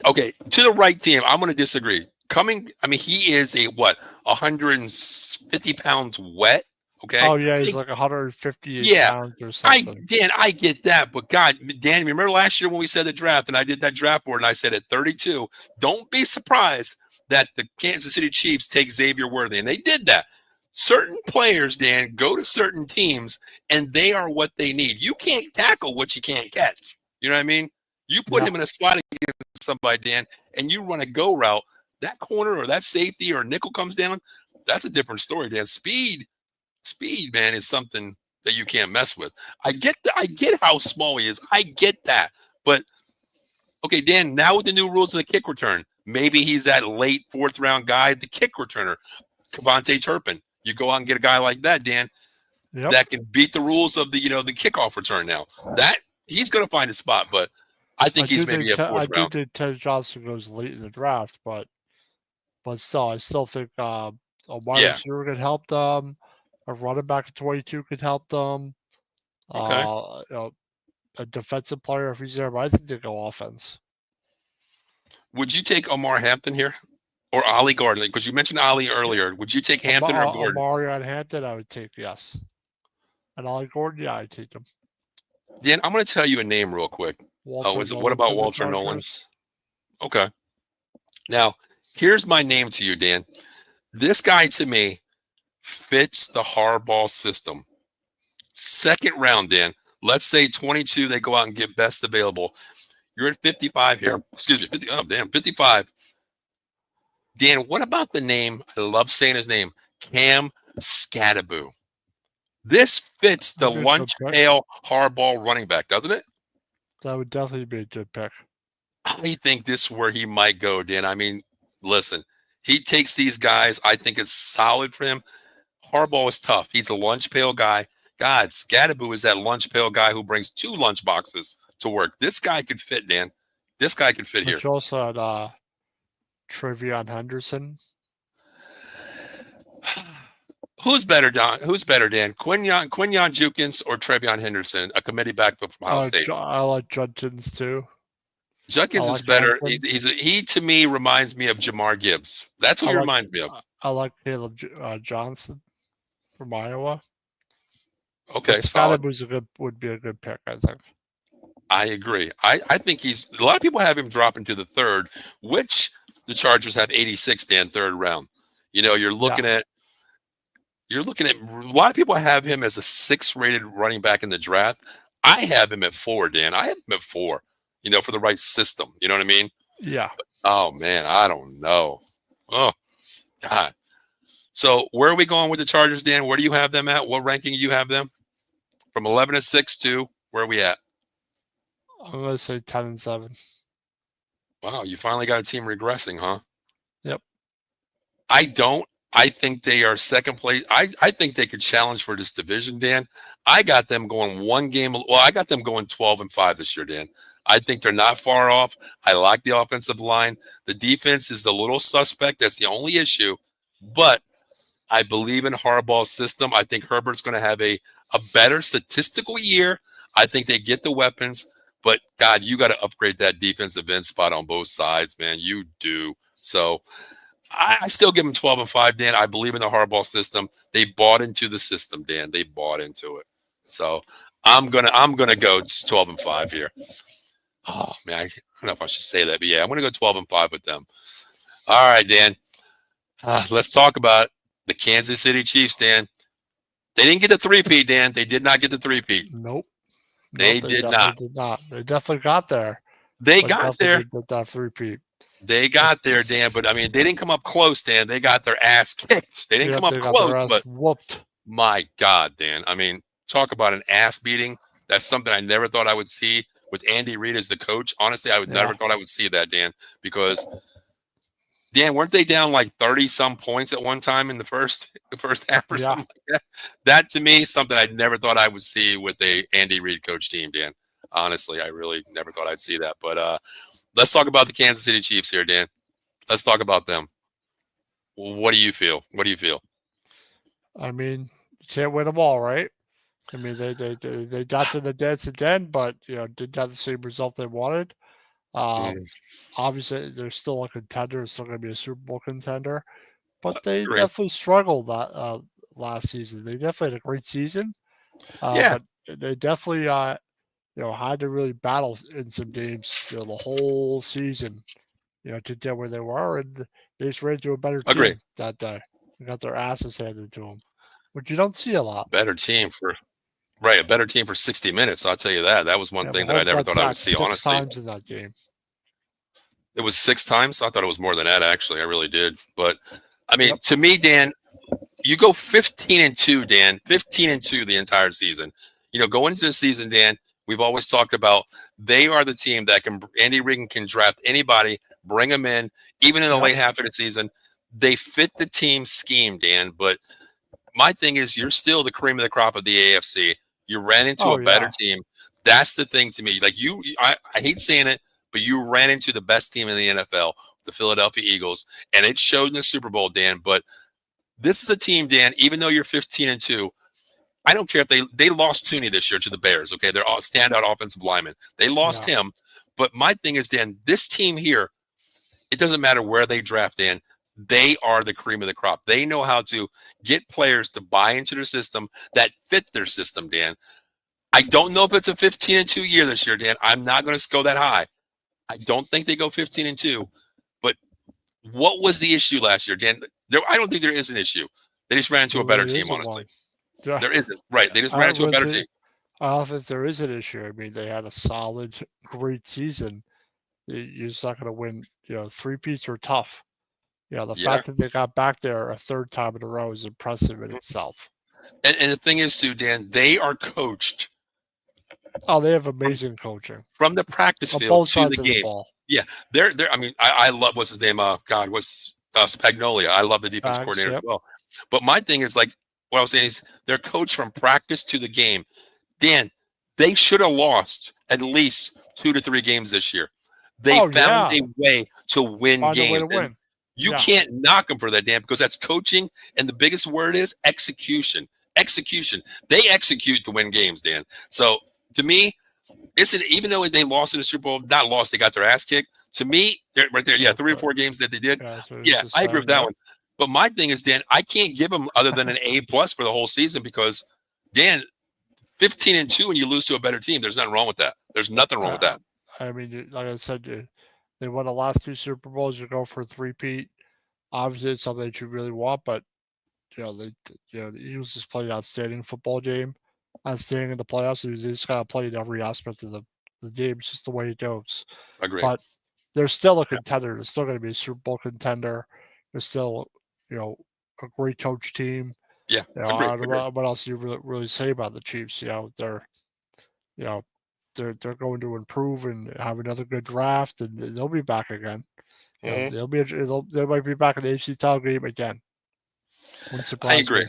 Okay, to the right team, I'm going to disagree. He is 150 pounds wet. Okay. Oh yeah, he's like 158 pounds or something. I get that, but God, Dan, remember last year when we said the draft, and I did that draft board, and I said at 32, don't be surprised that the Kansas City Chiefs take Xavier Worthy, and they did that. Certain players, Dan, go to certain teams, and they are what they need. You can't tackle what you can't catch. You know what I mean? You put him in a slot against somebody, Dan, and you run a go route. That corner or that safety or nickel comes down. That's a different story, Dan. Speed, man, is something that you can't mess with. I get how small he is. I get that. But, okay, Dan, now with the new rules of the kick return, maybe he's that late fourth-round guy, the kick returner, Kevontae Turpin. You go out and get a guy like that, Dan, that can beat the rules of the kickoff return now. That he's going to find a spot, but I think he's maybe a fourth round. I think Ted Johnson goes late in the draft, but still, I still think a wide receiver could help them. A running back at 22 could help them. Okay. A defensive player if he's there, but I think they go offense. Would you take Omar Hampton here or Ollie Gordon? Because you mentioned Ollie earlier. Would you take Hampton or Gordon? Omar and Hampton, I would take, yes. And Ollie Gordon, yeah, I'd take him. Dan, I'm going to tell you a name real quick. What about Walter Nolan? Okay. Now, here's my name to you, Dan. This guy, to me, fits the Harbaugh system. Second round, Dan. Let's say 22, they go out and get best available. You're at 55 here. Excuse me, 55. Dan, what about the name? I love saying his name, Cam Scatterbo. This fits the lunch pail Harbaugh running back, doesn't it? That would definitely be a good pick. I think this is where he might go, Dan. I mean, listen, he takes these guys. I think it's solid for him. Harbaugh is tough. He's a lunch pail guy. God, Scatterbo is that lunch pail guy who brings 2 lunch boxes to work. This guy could fit, Dan. This guy could fit here. You also had Trevion Henderson. Who's better, Dan? Quinyon Judkins or Trevion Henderson, a committee back from Ohio State? I like Judkins too. Judkins is better. He to me reminds me of Jamar Gibbs. That's who he reminds me of. I like Caleb Johnson from Iowa. Okay, But solid. would be a good pick, I think. I agree. I think he's a lot of people have him drop into the third, which the Chargers have 86, Dan, third round. You know, you're looking at a lot of people have him as a 6 rated running back in the draft. I have him at 4, Dan. I have him at 4, you know, for the right system. You know what I mean? Yeah. Oh man, I don't know. Oh God. So where are we going with the Chargers, Dan? Where do you have them at? What ranking do you have them? From 11 to 6 to where are we at? I'm gonna say 10-7. Wow, you finally got a team regressing, huh? Yep. I don't. I think they are second place. I think they could challenge for this division, Dan. I got them going one game. Well, I got them going 12-5 this year, Dan. I think they're not far off. I like the offensive line. The defense is a little suspect. That's the only issue. But I believe in Harbaugh's system. I think Herbert's going to have a better statistical year. I think they get the weapons. But, God, you got to upgrade that defensive end spot on both sides, man. You do. So I still give them 12-5, Dan. I believe in the Harbaugh system. They bought into the system, Dan. They bought into it. So I'm gonna go 12-5 here. Oh man, I don't know if I should say that, but yeah, I'm gonna go 12-5 with them. All right, Dan. Let's talk about the Kansas City Chiefs, Dan. They didn't get the three-peat, Dan. They did not get the three-peat. Nope. They did not. Did not. They definitely got there. They got there. Didn't get that three-peat. They got there, Dan, but I mean, they didn't come up close, Dan. They got their ass kicked. They didn't come up close, but whooped. My God, Dan. I mean, talk about an ass beating. That's something I never thought I would see with Andy Reid as the coach. Honestly, I would never thought I would see that, Dan, because Dan, weren't they down like 30 some points at one time in the first half or something like that? That to me, something I never thought I would see with a Andy Reid coach team, Dan. Honestly, I really never thought I'd see that. But let's talk about the Kansas City Chiefs here, Dan. Let's talk about them. What do you feel? What do you feel? I mean, you can't win them all, right? I mean, they got to the dance again, but didn't have the same result they wanted. Obviously, they're still a contender. It's still going to be a Super Bowl contender, but they definitely struggled that last season. They definitely had a great season, but they definitely had to really battle in some games the whole season, to get where they were, and they just ran into a better team that day. They got their asses handed to them, which you don't see a lot. A better team for 60 minutes. I'll tell you that. That was one thing that I never thought I would see, honestly. 6 times in that game. It was 6 times? I thought it was more than that, actually. I really did. But, I mean, to me, Dan, you go 15-2, Dan, 15-2 the entire season. Going into the season, Dan, we've always talked about they are the team that Andy Reid can draft anybody, bring them in, even in the late half of the season. They fit the team scheme, Dan, but my thing is you're still the cream of the crop of the AFC. You ran into a better team. That's the thing to me. Like I hate saying it, but you ran into the best team in the NFL, the Philadelphia Eagles, and it showed in the Super Bowl, Dan. But this is a team, Dan, even though you're 15-2, I don't care if they lost Tooney this year to the Bears, okay? They're all standout offensive linemen. They lost him. But my thing is, Dan, this team here, it doesn't matter where they draft, Dan. They are the cream of the crop. They know how to get players to buy into their system that fit their system, Dan. I don't know if it's a 15-2 year this year, Dan. I'm not going to go that high. I don't think they go 15-2. But what was the issue last year, Dan? I don't think there is an issue. They just ran into a better team, honestly. There isn't. Right. They just ran into a better team. I don't think there is an issue. I mean, they had a solid, great season. You're just not going to win. Three-peats are tough. The fact that they got back there a third time in a row is impressive in itself. And the thing is, too, Dan, they are coached. Oh, they have amazing coaching from the practice field to the game. Yeah, they're. I mean, I love what's his name. What's Spagnolia? I love the defense coordinator as well. But my thing is what I was saying is they're coached from practice to the game. Dan, they should have lost at least 2 to 3 games this year. They found a way to win games. You can't knock them for that, Dan, because that's coaching. And the biggest word is execution. Execution. They execute to win games, Dan. So to me, even though they lost in the Super Bowl, not lost, they got their ass kicked. To me, right there, 3 or 4 games that they did. I agree with that one. But my thing is, Dan, I can't give them other than an A+ for the whole season because, Dan, 15-2 and you lose to a better team. There's nothing wrong with that. There's nothing wrong with that. I mean, like I said, they won the last 2 Super Bowls. You go for a three-peat. Obviously, it's something that you really want, but the Eagles just played an outstanding football game, outstanding in the playoffs. They just got to play in every aspect of the game. It's just the way it goes. Agree. But they're still a contender. They're still going to be a Super Bowl contender. They're still, a great coach team. Yeah, I don't know what else you really say about the Chiefs. They're going to improve and have another good draft, and they'll be back again. They might be back in the AFC title game again. Wouldn't surprise me.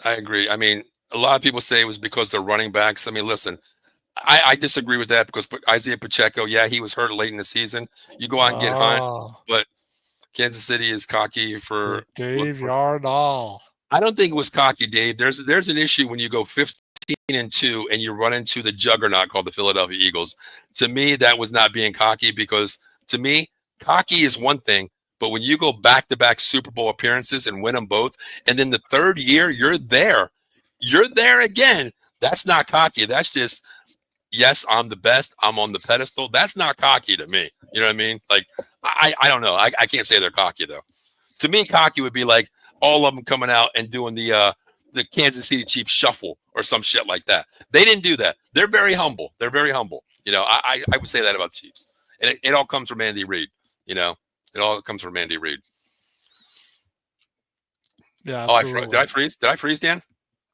I agree. I mean, a lot of people say it was because they're running backs. I mean, listen, I disagree with that because Isaiah Pacheco, he was hurt late in the season. You go out and get Hunt, but Kansas City is cocky for Dave Yardall. I don't think it was cocky, Dave. There's an issue when you go 15-2 and you run into the juggernaut called the Philadelphia Eagles. To me, that was not being cocky because to me, cocky is one thing, but when you go back-to-back Super Bowl appearances and win them both, and then the third year you're there again. That's not cocky. That's just, yes, I'm the best. I'm on the pedestal. That's not cocky to me. You know what I mean? Like, I don't know. I can't say they're cocky though. To me, cocky would be like all of them coming out and doing the Kansas City Chiefs shuffle or some shit like that. They didn't do that. They're very humble. I would say that about the Chiefs. And it all comes from Andy Reid. It all comes from Andy Reid. Yeah. Did I freeze? Did I freeze, Dan?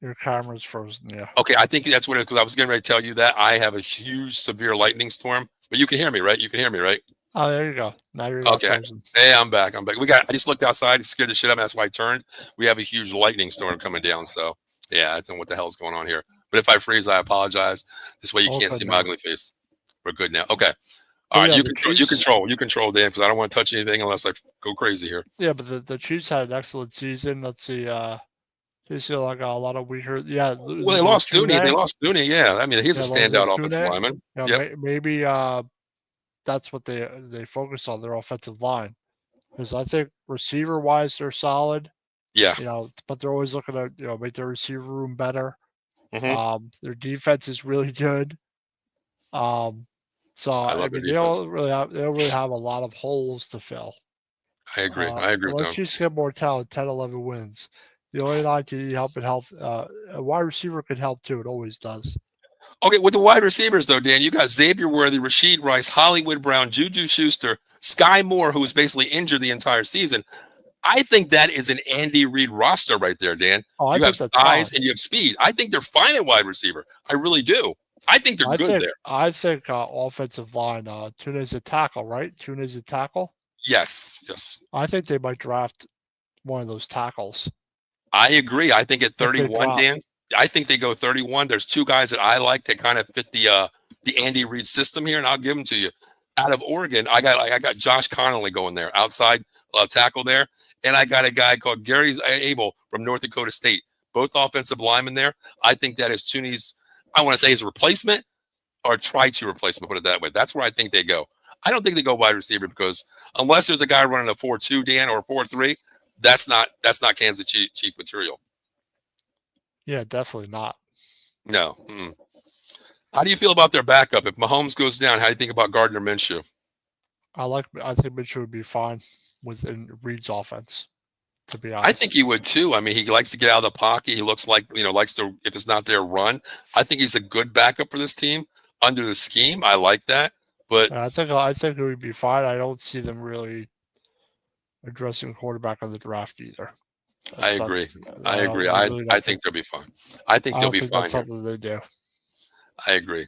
Your camera's frozen. Yeah. Okay, I think that's what it is because I was getting ready to tell you that I have a huge, severe lightning storm. But you can hear me, right? Oh, there you go. Now you're not frozen. Hey, I'm back. I just looked outside. It scared the shit out of me. That's why I turned. We have a huge lightning storm coming down. So, yeah, I don't know what the hell is going on here. But if I freeze, I apologize. This way you can't see my ugly face. We're good now. Okay. All right, you control, Dan, because I don't want to touch anything unless I go crazy here. Yeah, but the Chiefs had an excellent season. Let's see. They still got a lot of weaker. Yeah. Well, they lost Dooney. Yeah, I mean, he's a standout offensive lineman. Maybe that's what they focus on, their offensive line, because I think receiver wise they're solid. Yeah. But they're always looking to make their receiver room better. Mm-hmm. Their defense is really good. So I mean, they don't really have a lot of holes to fill. I agree. Let's just get more talent. 10, 11 wins. The only line can help and help. A wide receiver can help too. It always does. Okay, with the wide receivers though, Dan, you got Xavier Worthy, Rashid Rice, Hollywood Brown, Juju Schuster, Sky Moore, who was basically injured the entire season. I think that is an Andy Reid roster right there, Dan. You have size and you have speed. I think they're fine at wide receiver. I really do. I think they're good there. I think offensive line. Tune's a tackle, right? Tune's a tackle. Yes. I think they might draft one of those tackles. I agree. I think at 31, Dan, I think they go 31. There's two guys that I like to kind of fit the Andy Reid system here, and I'll give them to you. Out of Oregon, I got Josh Connolly going there, outside tackle there, and I got a guy called Gary Abel from North Dakota State. Both offensive linemen there. I think that is Tune's, I want to say his replacement or try to replace him, put it that way. That's where I think they go. I don't think they go wide receiver because unless there's a guy running a 4-2, Dan, or a 4-3, that's not Kansas Chief material. Yeah, definitely not. No. Mm-mm. How do you feel about their backup? If Mahomes goes down, how do you think about Gardner Minshew? I think Minshew would be fine within Reid's offense, to be honest. I think he would too. I mean, he likes to get out of the pocket. He looks like, likes to, if it's not there, run. I think he's a good backup for this team under the scheme. I like that. But I think it would be fine. I don't see them really addressing quarterback on the draft either. I agree. I think they'll be fine. I think they'll be fine. That's something they do. I agree.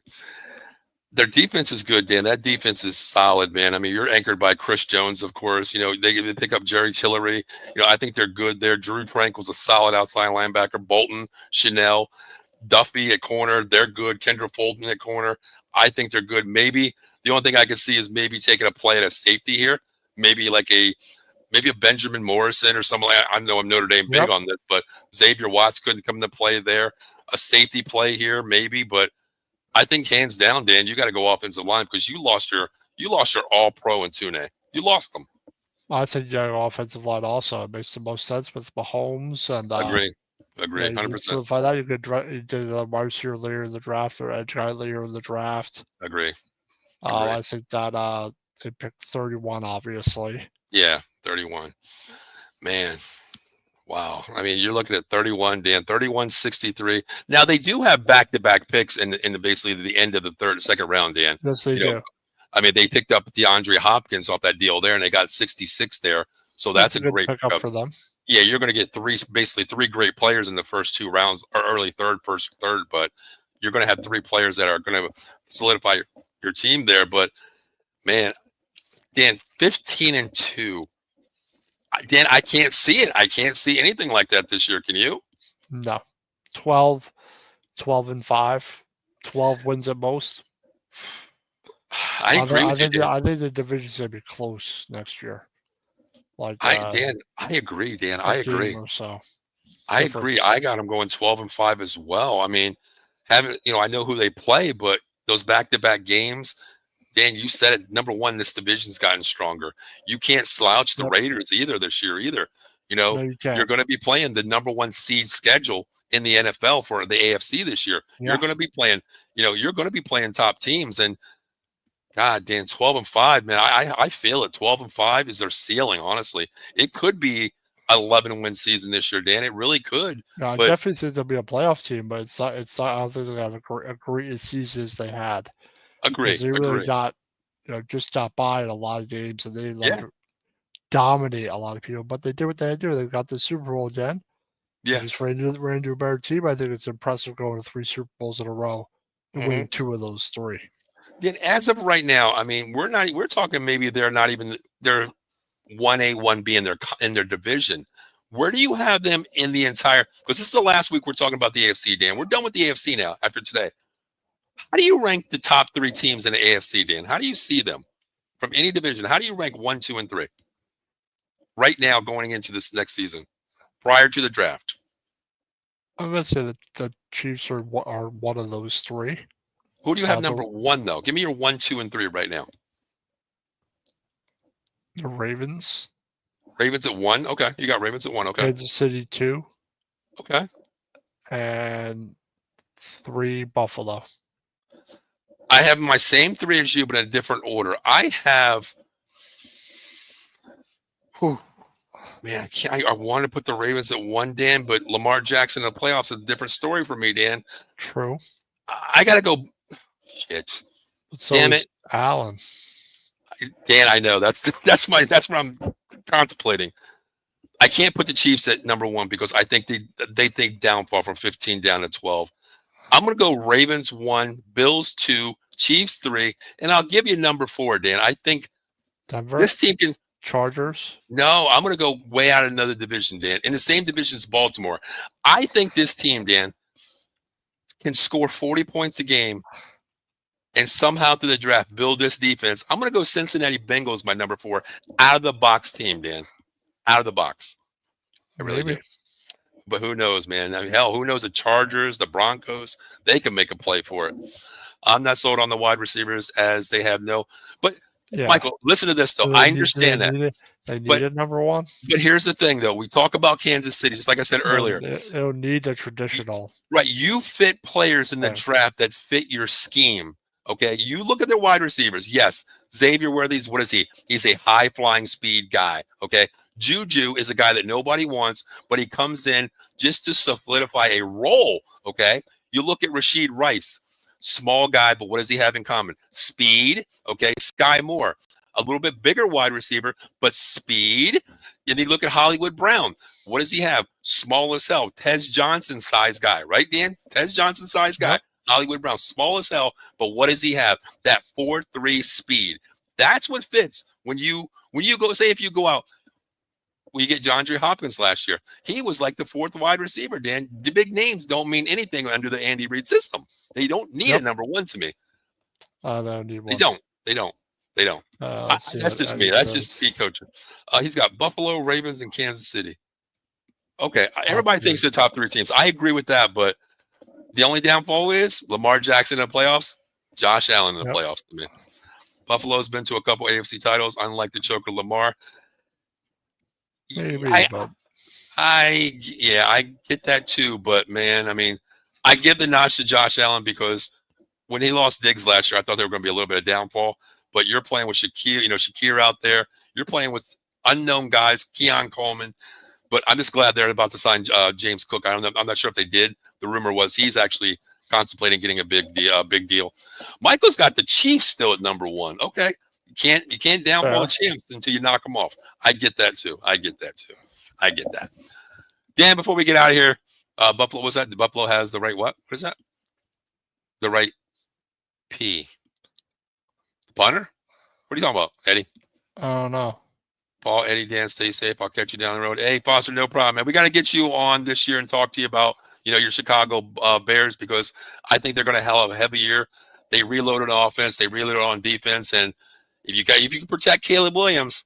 Their defense is good, Dan. That defense is solid, man. I mean, you're anchored by Chris Jones, of course. They pick up Jerry Tillery. I think they're good there. Drew Tranquil's a solid outside linebacker. Bolton, Chanel, Duffy at corner. They're good. Kendra Fulton at corner. I think they're good. Maybe the only thing I could see is maybe taking a play at a safety here. Maybe a Benjamin Morrison or something like that. I know I'm Notre Dame big on this, but Xavier Watts couldn't come into play there. A safety play here, maybe, but I think hands down, Dan, you got to go offensive line because you lost your all pro in Tune. You lost them. I think you got to go offensive line also. It makes the most sense with Mahomes and agree. Agree. You could 100%. solidify that. You did a wide receiver later in the draft or edge guy later in the draft. Agree. I think that they picked 31, obviously. Yeah, 31. Man, wow. I mean, you're looking at 31, Dan, 31, 63. Now they do have back-to-back picks in basically the end of the second round, Dan. Yes, they do. I mean, they picked up DeAndre Hopkins off that deal there, and they got 66 there. So that's a good great pickup for them. Yeah, you're going to get basically three great players in the first two rounds, or early first third. But you're going to have three players that are going to solidify your team there. But man, Dan, 15-2. Dan, I can't see it. I can't see anything like that this year. Can you? No. 12-5. 12 wins at most. I agree with you, Dan. I think the division's going to be close next year. Dan, I agree, Dan. I agree. Or so. I agree. I got them going 12-5 as well. I mean, I know who they play, but those back-to-back games, Dan, you said it. Number one, this division's gotten stronger. You can't slouch the Raiders either this year either. No, you can't. You're going to be playing the number one seed schedule in the NFL for the AFC this year. Yeah. You're going to be playing, you're going to be playing top teams. And God, Dan, 12-5, man, I feel it. 12-5 is their ceiling, honestly. It could be an 11-win season this year, Dan. It really could. No, I definitely think they'll be a playoff team, but it's not. I don't think they'll have a great season as they had. Agree. They really got, just got by in a lot of games, and they dominate a lot of people. But they did what they had to do. They got the Super Bowl again. Yeah. They just ran into a better team. I think it's impressive going to 3 Super Bowls in a row and winning 2 of those 3. Then as of right now, I mean, we're talking maybe they're 1A, 1B in their division. Where do you have them in the entire? Because this is the last week we're talking about the AFC, Dan. We're done with the AFC now after today. How do you rank the top 3 teams in the AFC, Dan? How do you see them from any division? How do you rank 1, 2, and 3 right now going into this next season prior to the draft? I'm going to say that the Chiefs are one of those 3. Who do you have number 1, though? Give me your 1, 2, and 3 right now. The Ravens. Ravens at 1? Okay. You got Ravens at 1. Okay. Kansas City 2. Okay. And 3 Buffalo. I have my same 3 as you, but in a different order. I have. Man, I want to put the Ravens at 1, Dan, but Lamar Jackson in the playoffs is a different story for me, Dan. True. I got to go. Shit. Damn it. Allen. Dan, I know. That's what I'm contemplating. I can't put the Chiefs at number 1 because I think they think downfall from 15 down to 12. I'm going to go Ravens 1, Bills 2, Chiefs 3, and I'll give you number 4, Dan. I think Denver. This team can. Chargers. No, I'm going to go way out of another division, Dan. In the same division as Baltimore. I think this team, Dan, can score 40 points a game and somehow through the draft build this defense. I'm going to go Cincinnati Bengals, my number 4, out of the box team, Dan. Out of the box. I really do. But who knows, man? I mean, hell, who knows? The Chargers, the Broncos, they can make a play for it. I'm not sold on the wide receivers as they have no. But, Michael, listen to this, though. I understand that. They need a number 1. But here's the thing, though. We talk about Kansas City, just like I said earlier. They don't need a traditional. Right. You fit players in the draft that fit your scheme. Okay. You look at their wide receivers. Yes. Xavier Worthy's, what is he? He's a high flying speed guy. Okay. Juju is a guy that nobody wants, but he comes in just to solidify a role. Okay. You look at Rashid Rice, small guy, but what does he have in common? Speed. Okay. Sky Moore, a little bit bigger wide receiver, but speed. And you look at Hollywood Brown. What does he have? Small as hell. Tez Johnson size guy, right, Dan? Tez Johnson size guy. Yep. Hollywood Brown, small as hell, but what does he have? That 4.3 speed. That's what fits. When you go, say if you go out, you get DeAndre Hopkins last year. He was like the 4th wide receiver, Dan. The big names don't mean anything under the Andy Reid system. They don't need a number 1 to me. They don't need 1. They don't. That's just me. That's just me coaching. He's got Buffalo, Ravens, and Kansas City. Okay, everybody thinks the top 3 teams. I agree with that, but the only downfall is Lamar Jackson in the playoffs, Josh Allen in the playoffs to me. Buffalo's been to a couple AFC titles, unlike the choker Lamar. Maybe, I get that too, but man, I mean, I give the nod to Josh Allen because when he lost Diggs last year, I thought there were going to be a little bit of downfall. But you're playing with Shakir out there. You're playing with unknown guys, Keon Coleman. But I'm just glad they're about to sign James Cook. I'm not sure if they did. The rumor was he's actually contemplating getting a big deal. Michael's got the Chiefs still at number one. Okay, you can't downfall the champs until you knock them off. I get that too. I get that. Dan, before we get out of here, Buffalo, what's that? The Buffalo has the right what? What is that? The right P. Punter? What are you talking about, Eddie? Oh, no. Paul, Eddie, Dan, stay safe. I'll catch you down the road. Hey, Foster, no problem, man. We got to get you on this year and talk to you about, your Chicago Bears, because I think they're going to have a heavy year. They reloaded on offense. They reloaded on defense. And if you can protect Caleb Williams,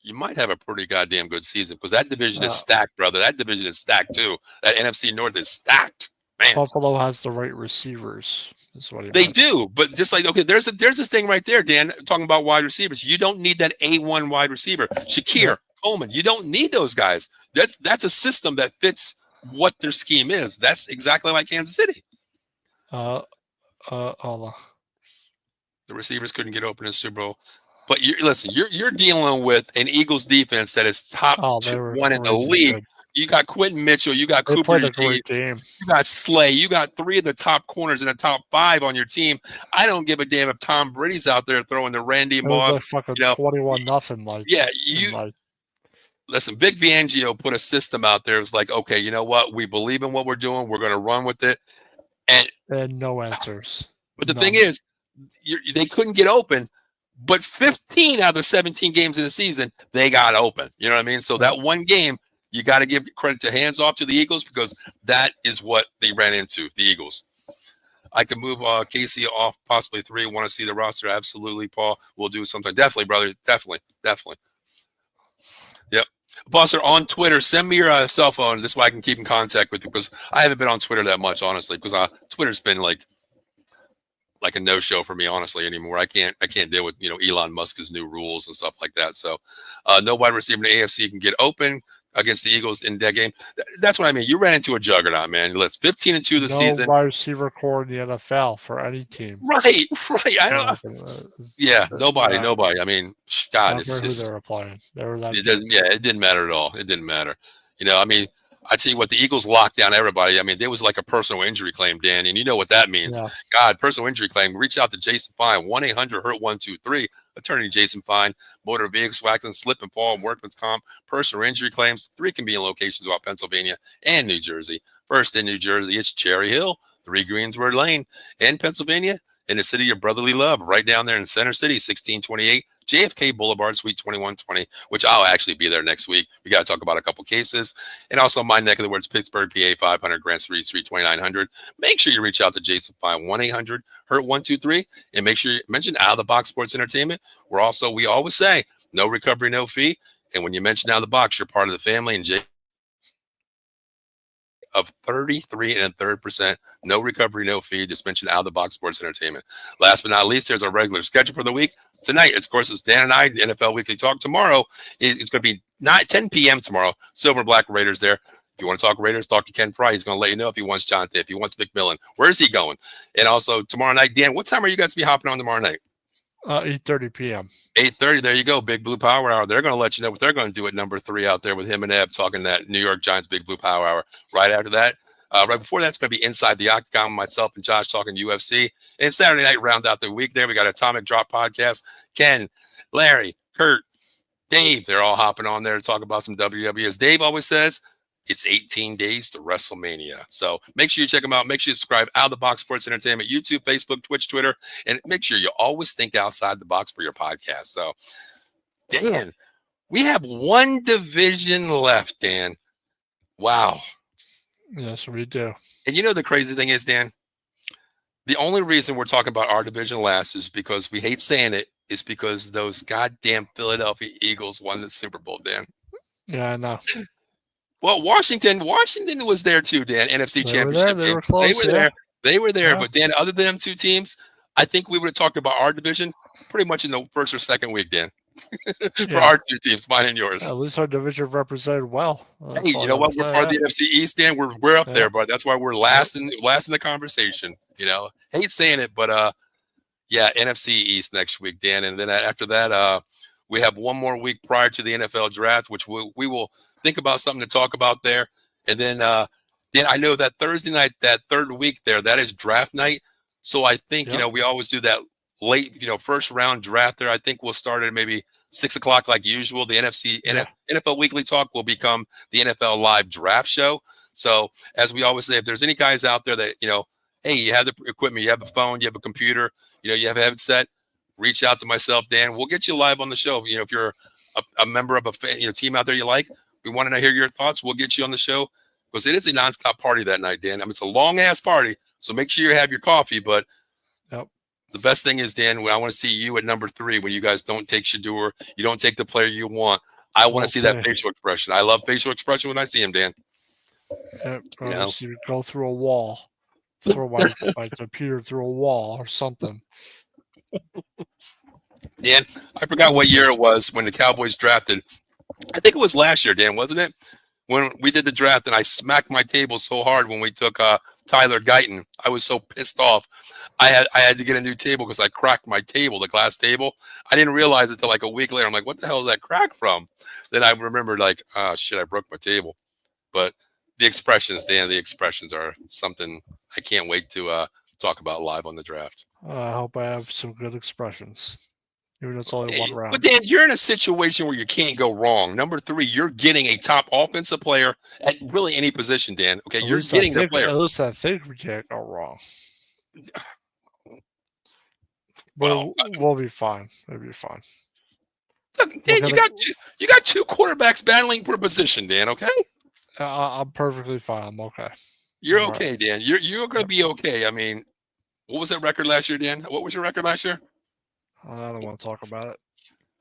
you might have a pretty goddamn good season, because that division is stacked, brother. That division is stacked too. That NFC North is stacked, man. Buffalo has the right receivers. Is what they do, but just like, okay, there's a thing right there, Dan, talking about wide receivers. You don't need that A1 wide receiver, Shakir, Coleman. You don't need those guys. That's a system that fits what their scheme is. That's exactly like Kansas City. Hold on. The receivers couldn't get open in the Super Bowl. But you're dealing with an Eagles defense that is top one in the league. Good. You got Quentin Mitchell. You got Cooper. Played a great game. You got Slay. You got three of the top corners in the top five on your team. I don't give a damn if Tom Brady's out there throwing the Randy Moss. Like fucking 21-0. Listen, Vic Fangio put a system out there. It was like, okay, you know what? We believe in what we're doing. We're going to run with it. And no answers. But the thing is, they couldn't get open. But 15 out of the 17 games in the season, they got open. You know what I mean? So that one game, you got to give credit to hands off to the Eagles, because that is what they ran into, the Eagles. I can move Casey off possibly 3. Want to see the roster? Absolutely, Paul. We'll do something. Definitely, brother. Definitely. Yep. Buster, on Twitter, send me your cell phone. This way I can keep in contact with you, because I haven't been on Twitter that much, honestly, because Twitter's been like a no-show for me, honestly, anymore. I can't deal with, Elon Musk's new rules and stuff like that. So no wide receiver in the AFC can get open against the Eagles in that game. That's what I mean. You ran into a juggernaut, man. Let's 15-2 the season. No wide receiver core in the NFL for any team. Right. I don't know. Yeah, nobody. I mean, God, it's who they were playing. They were that. It didn't matter at all. It didn't matter. I mean, I tell you what, the Eagles locked down everybody. I mean, there was like a personal injury claim, Dan, and you know what that means. Yeah. God, personal injury claim. Reach out to Jason Fine, 1-800-HURT-123. Attorney Jason Fine, motor vehicle accident, slip and fall, workman's comp, personal injury claims. 3 convenient locations throughout Pennsylvania and New Jersey. First in New Jersey, it's Cherry Hill, 3 Greensward Lane. In Pennsylvania, in the city of brotherly love, right down there in Center City, 1628 JFK Boulevard, Suite 2120, which I'll actually be there next week. We got to talk about a couple cases. And also my neck of the woods, Pittsburgh, PA, 500 Grant Street, Suite 2900. Make sure you reach out to Jason Fine, 1-800-HURT-123, and make sure you mention Out of the Box Sports Entertainment. We always say, no recovery, no fee. And when you mention Out of the Box, you're part of the family. And of 33.3%, no recovery, no fee. Just mention Out of the Box Sports Entertainment. Last but not least, there's our regular schedule for the week. Tonight, of course, it's Dan and I, the NFL Weekly Talk. Tomorrow, it's going to be 10 p.m. tomorrow. Silver and Black Raiders there. If you want to talk Raiders, talk to Ken Fry. He's going to let you know if he wants Jonathan, if he wants McMillan. Where is he going? And also, tomorrow night, Dan, what time are you guys to be hopping on tomorrow night? 8:30 p.m. 8:30. There you go. Big Blue Power Hour. They're going to let you know what they're going to do at number 3 out there with him and Eb talking that New York Giants Big Blue Power Hour. Right after that, right before that's going to be Inside the Octagon, myself and Josh talking UFC. And Saturday night, round out the week there, we got Atomic Drop Podcast. Ken, Larry, Kurt, Dave, they're all hopping on there to talk about some WWE. As Dave always says, it's 18 days to WrestleMania. So make sure you check them out. Make sure you subscribe. Out of the Box Sports Entertainment, YouTube, Facebook, Twitch, Twitter. And make sure you always think outside the box for your podcast. So, Dan, we have one division left, Dan. Wow. Yes, we do. And you know the crazy thing is, Dan? The only reason we're talking about our division last is because we hate saying it, is because those goddamn Philadelphia Eagles won the Super Bowl, Dan. Yeah, I know. Well, Washington was there too, Dan. NFC Championship. They were close. They were there. Yeah. But Dan, other than them 2 teams, I think we would have talked about our division pretty much in the first or second week, Dan. for our two teams, mine and yours. At least our division represented well. Hey, you know what? We're part of the NFC East, Dan. We're up there, but that's why we're last in the conversation. You know, hate saying it, but yeah, NFC East next week, Dan, and then after that, we have one more week prior to the NFL draft, which we will think about something to talk about there, and then I know that Thursday night, that third week there, that is draft night. So I think we always do that late, first round draft there. I think we'll start at maybe 6 o'clock like usual. The NFL Weekly Talk will become the NFL Live Draft Show. So as we always say, if there's any guys out there that, hey, you have the equipment, you have a phone, you have a computer, you have a headset, reach out to myself, Dan. We'll get you live on the show. If you're a member of a fan, team out there you like, we want to hear your thoughts. We'll get you on the show because it is a nonstop party that night, Dan. I mean, it's a long ass party. So make sure you have your coffee, but the best thing is, Dan, I want to see you at number 3 when you guys don't take Shador, you don't take the player you want. I want to see that facial expression. I love facial expression when I see him, Dan. You go through a wall, throw my computer through a wall or something. Dan, I forgot what year it was when the Cowboys drafted. I think it was last year, Dan, wasn't it? When we did the draft and I smacked my table so hard when we took Tyler Guyton. I was so pissed off. I had to get a new table because I cracked my table, the glass table. I didn't realize it until like a week later. I'm like, what the hell is that crack from? Then I remembered like, oh, shit, I broke my table. But the expressions, Dan, the expressions are something I can't wait to talk about live on the draft. I hope I have some good expressions. Even though it's only one round. But Dan, you're in a situation where you can't go wrong. Number 3, you're getting a top offensive player at really any position, Dan. Okay, you're getting the player. At least I think we can't go wrong. Well, we'll be fine. It'll be fine. Look, Dan, you got 2 quarterbacks battling for a position, Dan. Okay. I'm perfectly fine. I'm okay. You're okay, right. Dan. You're going to be okay. I mean, what was that record last year, Dan? What was your record last year? I don't want to talk about it.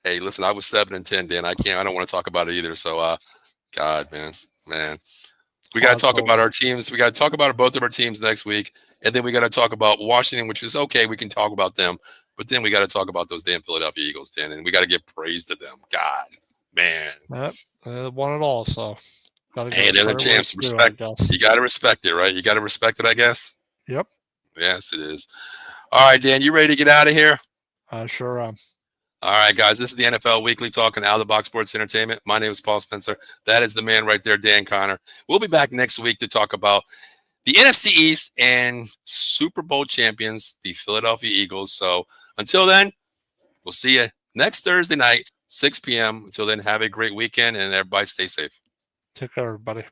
Hey, listen, I was 7-10, Dan. I don't want to talk about it either. So, God, man, we got to talk about our teams. We got to talk about both of our teams next week, and then we got to talk about Washington, which is okay. We can talk about them, but then we got to talk about those damn Philadelphia Eagles, Dan, and we got to give praise to them. God, man, they won it all. So, hey, they're the champs. Respect. You got to respect it, right? You got to respect it, I guess. Yep. Yes, it is. All right, Dan, you ready to get out of here? I sure am. All right, guys, this is the NFL Weekly Talking Out of the Box Sports Entertainment. My name is Paul Spencer. That is the man right there, Dan Connor. We'll be back next week to talk about the NFC East and Super Bowl champions, the Philadelphia Eagles. So until then, we'll see you next Thursday night, 6 p.m. Until then, have a great weekend, and everybody stay safe. Take care, everybody.